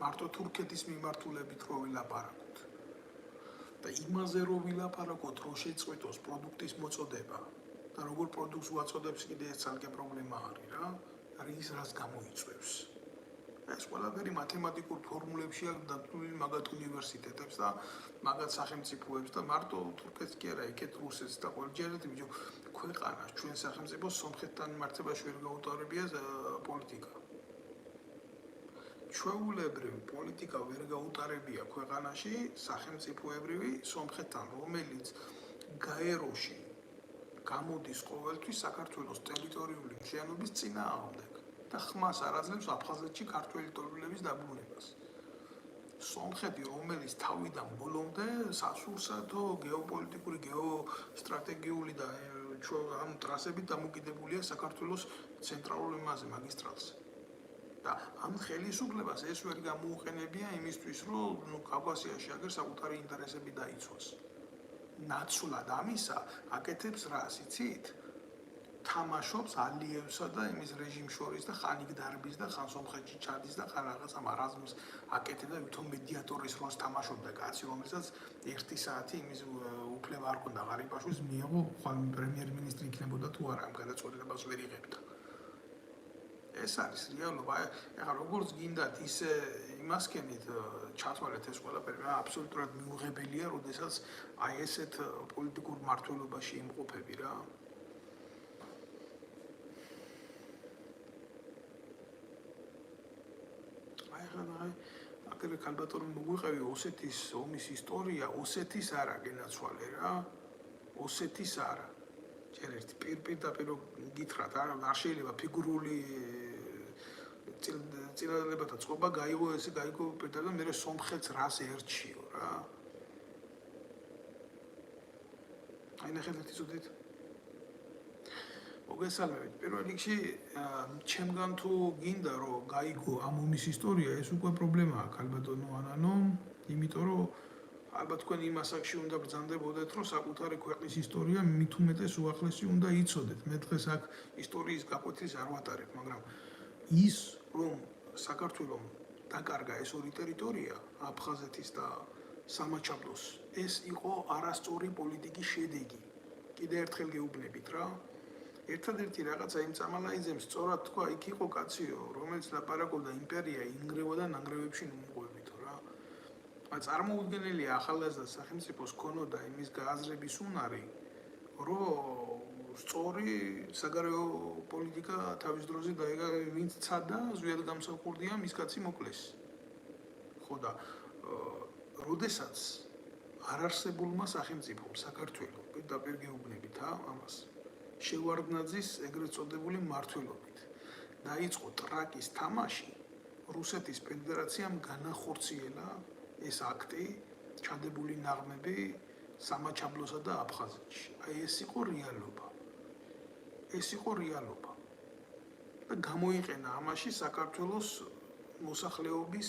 მარტო თურქეთის მიმართულებით რო ვილაპარაკოთ. და იმაზე რო ვილაპარაკოთ, რომ შეწყვეტოს პროდუქტის მოწოდება და როგორ პროდუქტს უაწოდებს კიდე ეს ცალკე პრობლემა არის რა, არის რას გამოიწვევს. ეს ყველაფერი მათემატიკურ ფორმულებში აქვს დადგმული მაგათ უნივერსიტეტებს და მაგათ სახელმწიფოებს და მარტო თურქეთს კი არა, იქეთ რუსეთს და ყველჯერად ბიჭო ქვეყანას ჩვენ სახელმწიფოს სომხეთთან მიმართებაში ვერ გაუტარებია პოლიტიკა. ჩვეულებრივ პოლიტიკა ვერ გაუტარებია ქვეყანაში სახელმწიფოებრივი სომხეთთან, რომელიც გაეროში გამოდის ყოველთვის საქართველოს ტერიტორიული მთლიანობის წინააღმდეგ და ხმას არ აძლევს აფხაზეთში ქართველი ტომების დაბრუნებას. სომხეთი, რომელიც თავიდან ბოლომდე სასურსათო გეოპოლიტიკური, გეოსტრატეგიული და ამ ტრასებით დამოკიდებულია საქართველოს ცენტრალურ იმაზე, მაგისტრალზე. და ამ ხელისუფლებას ეს ვერ გამოუყენებია იმისთვის, რომ კავკასიაში აგერ საკუთარი ინტერესები დაიცვას. ნაცვლად ამისა აკეთებს რას, იცით? თამაშობს ალიევსა და იმის რეჟიმს შორის და ხან იქ დარბის და ხან სომხეთში ჩადის და ხან რაღაცა მარაზმს აკეთებს და ვითომ მედიატორის როლს თამაშობდა კაცი, რომელსაც 1 საათი იმის უფლება არ ჰქონდა ღარიბაშვილს მიიღო, ხვალ პრემიერ-მინისტრი იქნებოდა თუ არა, ამ გადაწყვეტილებას ვერ იღებდა. ეს არის რეალობა. ეხლა როგორც გინდათ ისე იმასკენით ჩათვალეთ ეს ყველაფერი, აბსოლუტურად მიუღებელია, როდესაც აი ესეთ პოლიტიკურ მმართველობაში იმყოფები რა. აგერ ქალბატონი მოგვიყევი ოსეთის ომის ისტორია, ოსეთის არა გენაცვალე რა. ოსეთის არა. ჯერ ერთი პირდაპირ გითხრათ, არ შეიძლება ფიგურული წინადადებათა წყობა გაიგო ესე გაიგო პირდაპირ და მე სომხეთს რას ერჩიო რა. აი ნახეთ იცოდით. მოგესალმებით. პირველ რიგში ჩემგან თუ გინდა რომ გაიგო ამ ომის ისტორია, ეს უკვე პრობლემაა ქალბატონო ანანო, იმიტომ რომ ალბათ თქვენ იმ ასაკში უნდა ბრძანდებოდეთ, რომ საკუთარი ქვეყნის ისტორია მით უმეტეს უახლესი უნდა იცოდეთ. მე დღეს აქ ისტორიის გაკვეთის არ ვატარებ, მაგრამ ის რომ საქართველოს დაკარგა ეს ორი ტერიტორია, აფხაზეთის და სამაჩაბლოს, ეს იყო არასწორი პოლიტიკის შედეგი. კიდე ერთხელ გეუბნებით რა. ერთადერთი რაღაცა იმ წამალაიძემ სწორად თქვა, იქ იყო კაციო, რომელიც ლაპარაკობდა იმპერია ინგრევა და ნანგრევებში ნუმღვებითო რა. წარმოუდგენელია ახალგაზრდა სახელმწიფოს ქონოდა იმის გააზრების უნარი, რომ სწორი საგარეო პოლიტიკა თავის დროზე დაეგა, ვინც ცადა, ზვიად გამსახურდია, მის კაცი მოკლეს. ხო და როდესაც არარსებულმა სახელმწიფომ საქართველოს პირდაპირ გეუბნებით ამას შევარდნაძის ეგრეთ წოდებული მმართველობით დაიწყო ტრაკის თამაში, რუსეთის ფედერაციამ განახორციელა ეს აქტი, ჩადებული ნაღმები სამაჩაბლოსა და აფხაზეთში. აი ეს იყო რეალობა. ეს იყო რეალობა. და გამოიყენა ამაში საქართველოს მოსახლეობის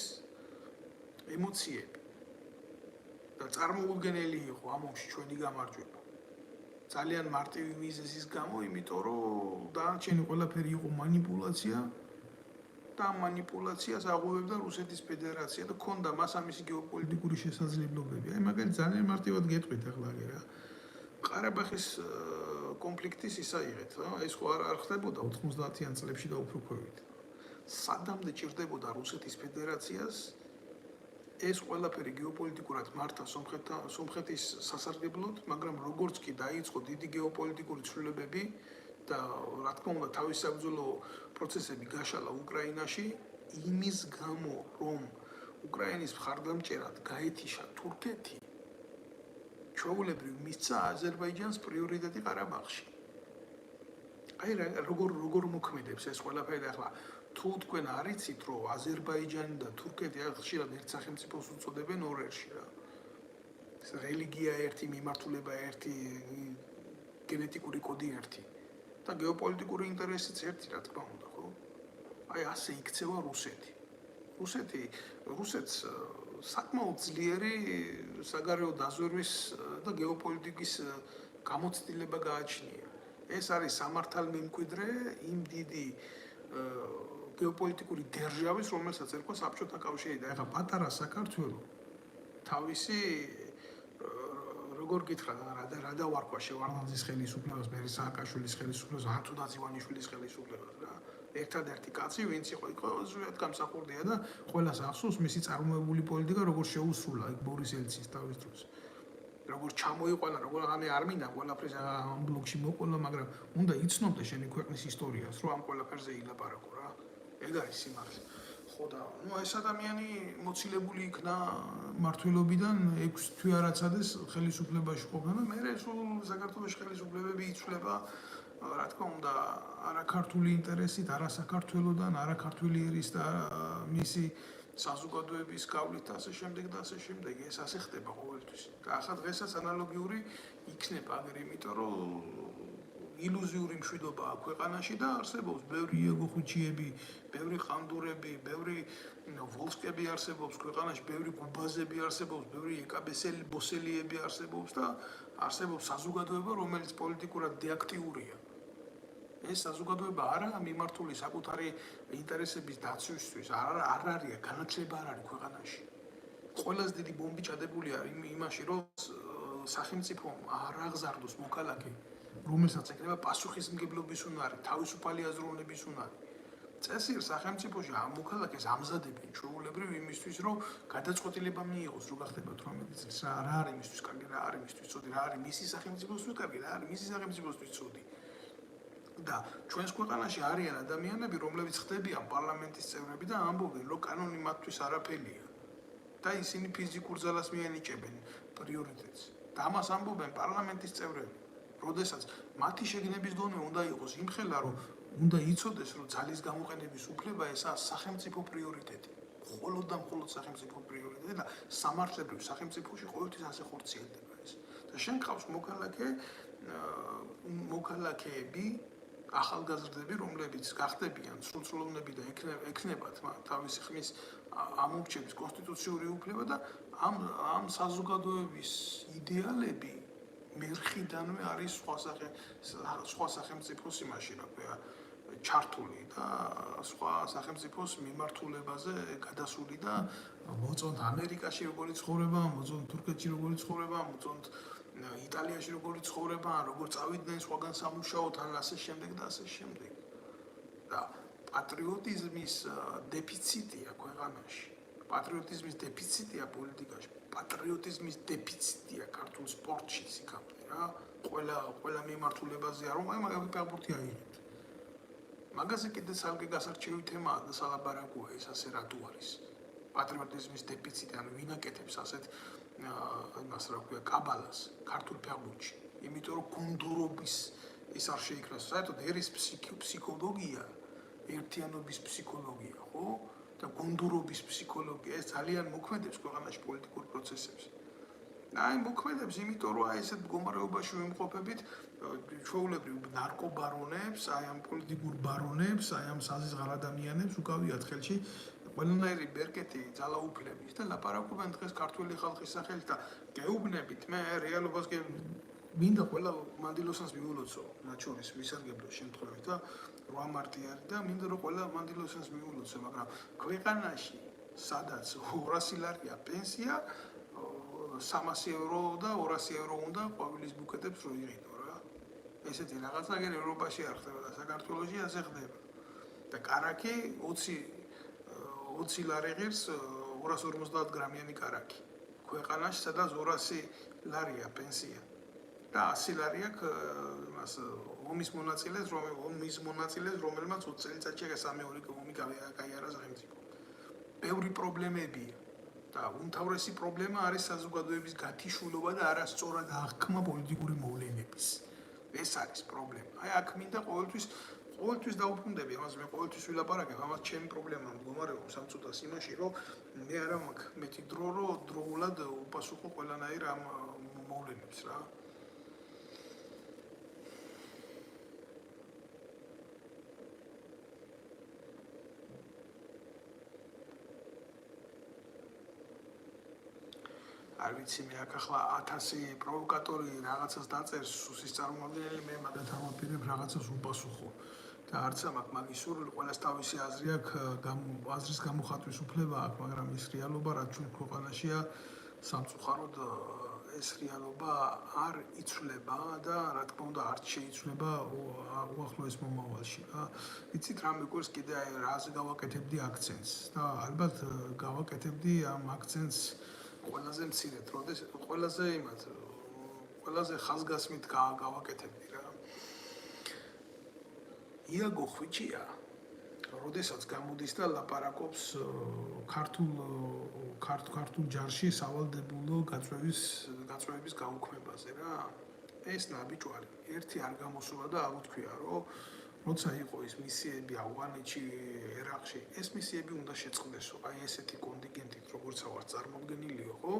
ემოციები. და წარმოუდგენელი იყო ამოში ჩვენი გამარჯვება. ძალიან მარტივი მიზეზის გამო, იმიტომ რომ დანარჩენი ყველაფერი იყო манипуляция და манипуляციას აღუებდა რუსეთის ფედერაცია და ქონდა მას ამისი გეოპოლიტიკური შესაძლებლობები. აი მაგალითად ძალიან მარტივად გეტყვით ახლა რა. ყარაბაღის კონფლიქტის ისაიღეთ, რა. ეს ხო არ ხდებოდა 90-იან წლებში და უფრო ქვევით. სადამდე ჭირდებოდა რუსეთის ფედერაციას ეს ყველაფერი გეოპოლიტიკურად მართა სომხეთის სასარგებლოდ, მაგრამ როგორც კი დაიწყო დიდი გეოპოლიტიკური ცვლილებები და რა თქმა უნდა თავის საბრძოლო პროცესები გაშალა უკრაინაში, იმის გამო, რომ უკრაინის მხარდამჭერად გაეთიშა თურქეთი, ჩვეულებრივ მისცა აზერბაიჯანს პრიორიტეტი ყარაბაღში. აი როგორ მოქმედებს ეს ყველაფერი ახლა თუ თქვენ არიცით, რომ აზერბაიჯანი და თურქეთი ხშირად ერთ სახელმწიფოს უწოდებენ ორერში რა. რელიგია ერთი, მიმართულება ერთი, გენეტიკური კოდი ერთი და გეოპოლიტიკური ინტერესიც ერთი, რა თქმა უნდა, ხო? აი ასე იქცევა რუსეთი. რუსეთს საკმაოდ ძლიერი საგარეო დაზვერვის და გეოპოლიტიკის გამოცდილება გააჩნია. ეს არის სამართალმემკვიდრე იმ დიდი გეოპოლიტიკური დერჟავის, რომელსაც ერქვა საბჭოთა კავშირი და ეხლა პატარა საქართველო თავისი როგორ გითხრა რა დავარქვა შევარდნაძის ხელისუფლებას, მერი სააკაშვილის ხელისუფლებას, ან თუნდაც ივანიშვილის ხელისუფლებას რა. ერთადერთი კაცი, ვინც იყო ზუსტად გამსახურდია და ყველას ახსოვს მისი წარმოებული პოლიტიკა, როგორ შეუსრულა იქ ბორის ელცის თავის დროს. როგორ ჩამოიყვანა, როგორ არ მინდა ყველაფერს ამ ბლოკში მოყოლა, მაგრამ უნდა იცნობდე შენი ქვეყნის ისტორიას, რომ ამ ყველაფერზე ილაპარაკო რა. ეგ არის სიმართლე. ხო და ეს ადამიანი მოცილებული იქნა მმართველობიდან 6 თვე არაცადეს ხელისუფლებაში ყოფნა და მე სულ საქართველოს ხელისუფლებები იცვლება, რა თქმა უნდა, არაქართული ინტერესით, არასაქართველოდან, არაქართველი ერის და მისი საზოგადოების გავლით და ასე შემდეგ და ასე შემდეგ. ეს ასე ხდება ყოველთვის. და ახლა დღესაც ანალოგიური იქნება აგერ, იმიტომ რომ ილუზიური მშვიდობა აქვს ქვეყანაში და არსებობს ბევრი იეგოხუჩიები, ბევრი ყანდურები, ბევრი ვოლსკები არსებობს ქვეყანაში, ბევრი გუბაზები არსებობს, ბევრი ეკაბესელი ბოსელიები არსებობს და არსებობს საზოგადოება, რომელიც პოლიტიკურად დეაქტიურია. ეს საზოგადოება არაა მიმართული საკუთარი ინტერესების დაცვისთვის, არ არის განათლება არ არის ქვეყანაში. ყველაზე დიდი ბომბი ჩადებული არის იმაში, რომ სახელმწიფომ არ აღზარდოს მოქალაქე, რომელსაც ეკრება პასუხისმგებლობის უნარი, თავისუფალი აზროვნების უნარი. წესიერ სახელმწიფოში ამ მოქალაქეს ამზადებენ ჩვეულებრივ იმისთვის, რომ გადაწყვეტილება მიიღოს, რო გახდება 18 წლის, რა არის მისთვის კარგი, რა არის მისთვის ცუდი, რა არის მისი სახელმწიფოსთვის კარგი, რა არის მისი სახელმწიფოსთვის ცუდი. და ჩვენს ქვეყანაში არიან ადამიანები, რომლებიც ხდებიან პარლამენტის წევრები და ამბობენ, რომ კანონი მათთვის არაფერია. და ისინი ფიზიკურ ძალას მიანიჭებენ პრიორიტეტს. და ამას ამბობენ პარლამენტის წევრები. როდესაც მათი შეგნების დონე უნდა იყოს იმხელა, რომ უნდა იცოდეს, რომ ძალის გამოყენების უფლება ესაა სახელმწიფო პრიორიტეტი. მხოლოდ და მხოლოდ სახელმწიფო პრიორიტეტი და სამართლებრივ სახელმწიფოში ყოველთვის ასე ხორციელდება ეს. და შენ ყავს მოქალაქეები, ახალგაზრდები, რომლებიც გახდებიან სრულწლოვნები და ექნებათ თავისი ხმის ამორჩევის კონსტიტუციური უფლება და ამ საზოგადოების იდეალები მერხიდანვე არის სხვა სახელმწიფოს იმაში, რა ქვია, ჩართული და სხვა სახელმწიფოს მიმართულებაზე გადასული და მოწონთ ამერიკაში როგორი ცხოვრება, მოწონთ თურქეთში როგორი ცხოვრება, მოწონთ იტალიაში როგორი ცხოვრება, როგორ წავიდნენ სხვაგან სამუშაოდ, ან ასე შემდეგ და ასე შემდეგ. და პატრიოტიზმის დეფიციტია ქვეყანაში. პატრიოტიზმის დეფიციტია პოლიტიკაში. პატრიოტიზმის დეფიციტია ქართულ სპორტში სიკამდე რა. ყველა მიმართულებაზე არ ვამაი მაგალითად ფეხბურთი აიღეთ. მაგაზე კიდე სალკე გასარჩევი თემაა და სალაბარაკოა ეს ასე რატო არის. პატრიოტიზმის დეფიციტი, ანუ ვინ აკეთებს ასეთ იმას რა ქვია, კაბალას ქართულ ფეხბურთში. იმიტომ რომ გუნდურობის ეს არ შეიქმნას. საერთოდ ერის ფსიქოლოგია, ერთიანობის ფსიქოლოგია, ხო? და გუნდურობის ფსიქოლოგია ეს ძალიან მოქმედებს ქვეყანაში პოლიტიკურ პროცესებში. აი მოქმედებს, იმიტომ რომ აი ესეთ მდგომარეობაში ვიმყოფებით ჩვეულებრივ ნარკობარონებს, აი ამ პოლიტიკურ ბარონებს, აი ამ საზღარ ადამიანებს უკავიათ ხელში ყველანაირი ბერკეტი ძალაუფლების და ლაპარაკობენ დღეს ქართული ხალხის სახელით და გეუბნებით მე რეალობას მინდა ყველა მანდილოსანს მიულოცო, მათ შორის ვისარგებლო შემთხვევით და 8 მარტი არის და მინდა რომ ყველა მანდილოსანს მიულოცო, მაგრამ ქვეყანაში სადაც 200 ლარია პენსია 300 евро და 200 евро უნდა ყვავილის ბუკეტებს რო იღიდო რა. ესეთი რაღაცა გერ ევროპაში არ ხდება და საქართველოში ასე ხდება. და კარაკი 20 ლარი ღირს 250 გრამიანი კარაკი. ქვეყანაში სადაც 200 ლარია პენსია. და 100 ლარი აქვს იმას ომის მონაწილეს, რომელმაც 20 წელიწადში სამეული ომი გაიარა სახელმწიფო. ბევრი პრობლემებია. და უმთავრესი პრობლემა არის საზოგადოების გათიშულობა და არასწორად აღქმა პოლიტიკური მოვლენების. ეს არის პრობლემა. აი აქ მინდა ყოველთვის დაუბრუნდები, ამას მე ყოველთვის ვილაპარაკებ, ამას ჩემი პრობლემა მდგომარეობს სამწუთას იმაში, რომ მე არა მაქვს მეტი დრო, რომ დროულად უპასუხო ყველანაირ ამ მოვლენებს რა. არ ვიცი მე აქ ახლა 1000 პროვოკატორი რაღაცას დაწერს სუსის წარმომადგენელი მე მაგათ ამაპირებ რაღაცას უპასუხო და არც ამაქვს მაგის სურვილი ყველას თავისი აზრი აქვს აზრის გამოხატვის უფლება აქვს მაგრამ ის რეალობა რაც ჩვენ ქვეყანაშია სამწუხაროდ ეს რეალობა არ იცვლება და რა თქმა უნდა არ შეიცვლება უახლოეს მომავალში რა იცით რა მეგვერს კიდე აი რაზე გავაკეთებდი აქცენტს და ალბათ გავაკეთებდი ამ აქცენტს ყველაზე მცირედ, როდეს ყველაზე ხაზგასმით გავაკეთებდი რა. იაგო ხვიჩია, როდესაც გამოდის და ლაპარაკობს ქართულ ჯარში სავალდებულო გაწვევების გაუქმებაზე რა. ეს ნაბიჯვარი ერთი არ გამოსულა და არ უთქვია, რომ როცა იყო ეს მისიები ავღანეთში, ერაყში, ეს მისიები უნდა შეწყდესო. აი ესეთი კონტინგენტით, როგორც ვარ წარმოდგენილიო, ხო?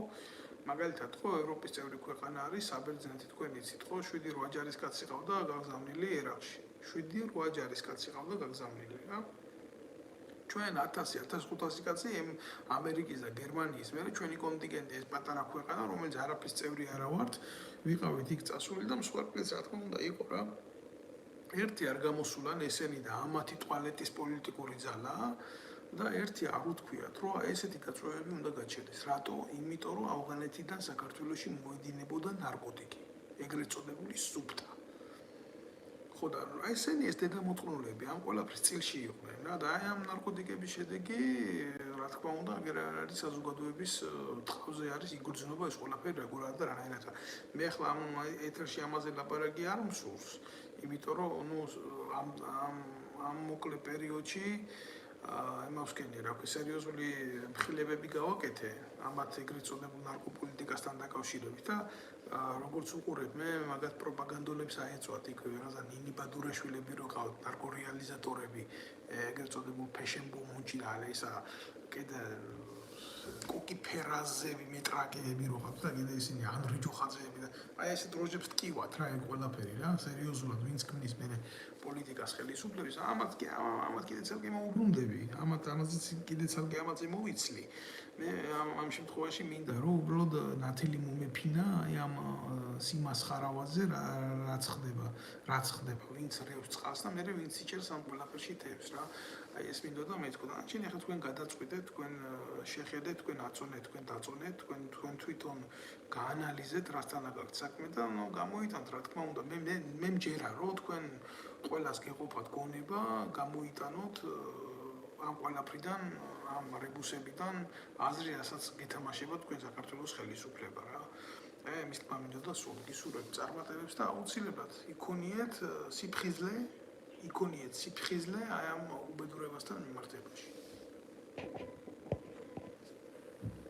მაგალითად, ხო, ევროპის წევრი ქვეყანა არის, საბერძნეთი თქვენ იცით, ხო, 7-8 ჯარისკაცი ყავდა გაგზავნილი ერაყში. 7-8 ჯარისკაცი ყავდა გაგზავნილი, რა. ჩვენ 1000-1500 კაცი ამერიკის და გერმანიის მერე ჩვენი კონტინგენტი ეს პატარა ქვეყანა, რომელიც არაფრის წევრი არა ვართ, ვიყავით იქ წასული და მსხვერპლიც რა თქმა უნდა იყო რა. ერთი არ გამოსულან ესენი და ამათი ტუალეტის პოლიტიკური ძალა და ერთი არ უთქვიათ, რომ ესეთი გაწვევები უნდა გაჩერდეს. რატო? იმიტომ რომ ავღანეთიდან საქართველოში მოედინებოდა ნარკოტიკი, ეგრეთ წოდებული სუფთა. ხო და ესენი ეს დედამოწყნულები ამ ყველაფრის წილში იყვნენ რა და აი ამ ნარკოტიკების შედეგი რა თქმა უნდა აგერ არის საზოგადოების ტყავზე არის იგრძნობა ეს ყველაფერი რეგულარულად და რანაირად. მე ახლა ამ ეთერში ამაზე ლაპარაკი არ მსურს. იმიტომ რომ ნუ ამ მოკლე პერიოდში იმავს კენი რა ქვია სერიოზული მხილებები გავაკეთე ამათ ეგრეთ წოდებულ ნარკოპოლიტიკასთან დაკავშირებით და როგორც უყურებ მე მაგათ პროპაგანდოლებს აეწვათ იქ რაღაცა ნინი ბადურაშვილები რო ყავთ ნარკორეალიზატორები ეგრეთ წოდებულ ფეშენბომუნჩი და ისა კიდე კოკი ფერაზები მეტრაკეები რო ყავთ და კიდე ისინი ანდრი ჯოხაძეები და აი ეს დროჟებს ტკივათ რა ეგ ყველაფერი რა სერიოზულად ვინც ქმნის მე პოლიტიკას ხელისუფლების ამათ კიდე ცალკე მოუბრუნდები ამაზეც კიდე ცალკე ამაზე მოვიცლი მე ამ შემთხვევაში მინდა რომ უბრალოდ ნათელი მომეფინა აი ამ სიმასხარავაზე რაც ხდება ვინც რევს წყალს და მე ვინც იჭერს ამ ყველაფერში თევზს რა აი ეს მინდოდა მეთქვა და ჩვენ ახლა თქვენ გადაწყვიტეთ თქვენ შეხედეთ თქვენ აწონეთ, თქვენ დაწონეთ, თქვენ თვითონ გაანალიზეთ, რასთან აკეთებთ საქმე და გამოიტანთ, რა თქმა უნდა, მე მჯერა, რომ თქვენ ყველას გეყოფათ გონება, გამოიტანოთ ამ ყველაფრიდან, ამ რებუსებიდან აზრი, რასაც გეთამაშება თქვენ საქართველოს ხელისუფლება რა. მის თქმა მინდოდა სულ გისურვებთ წარმატებებს და აუცილებლად იქონიეთ სიფხიზლე აი ამ უბედურებასთან მიმართებაში.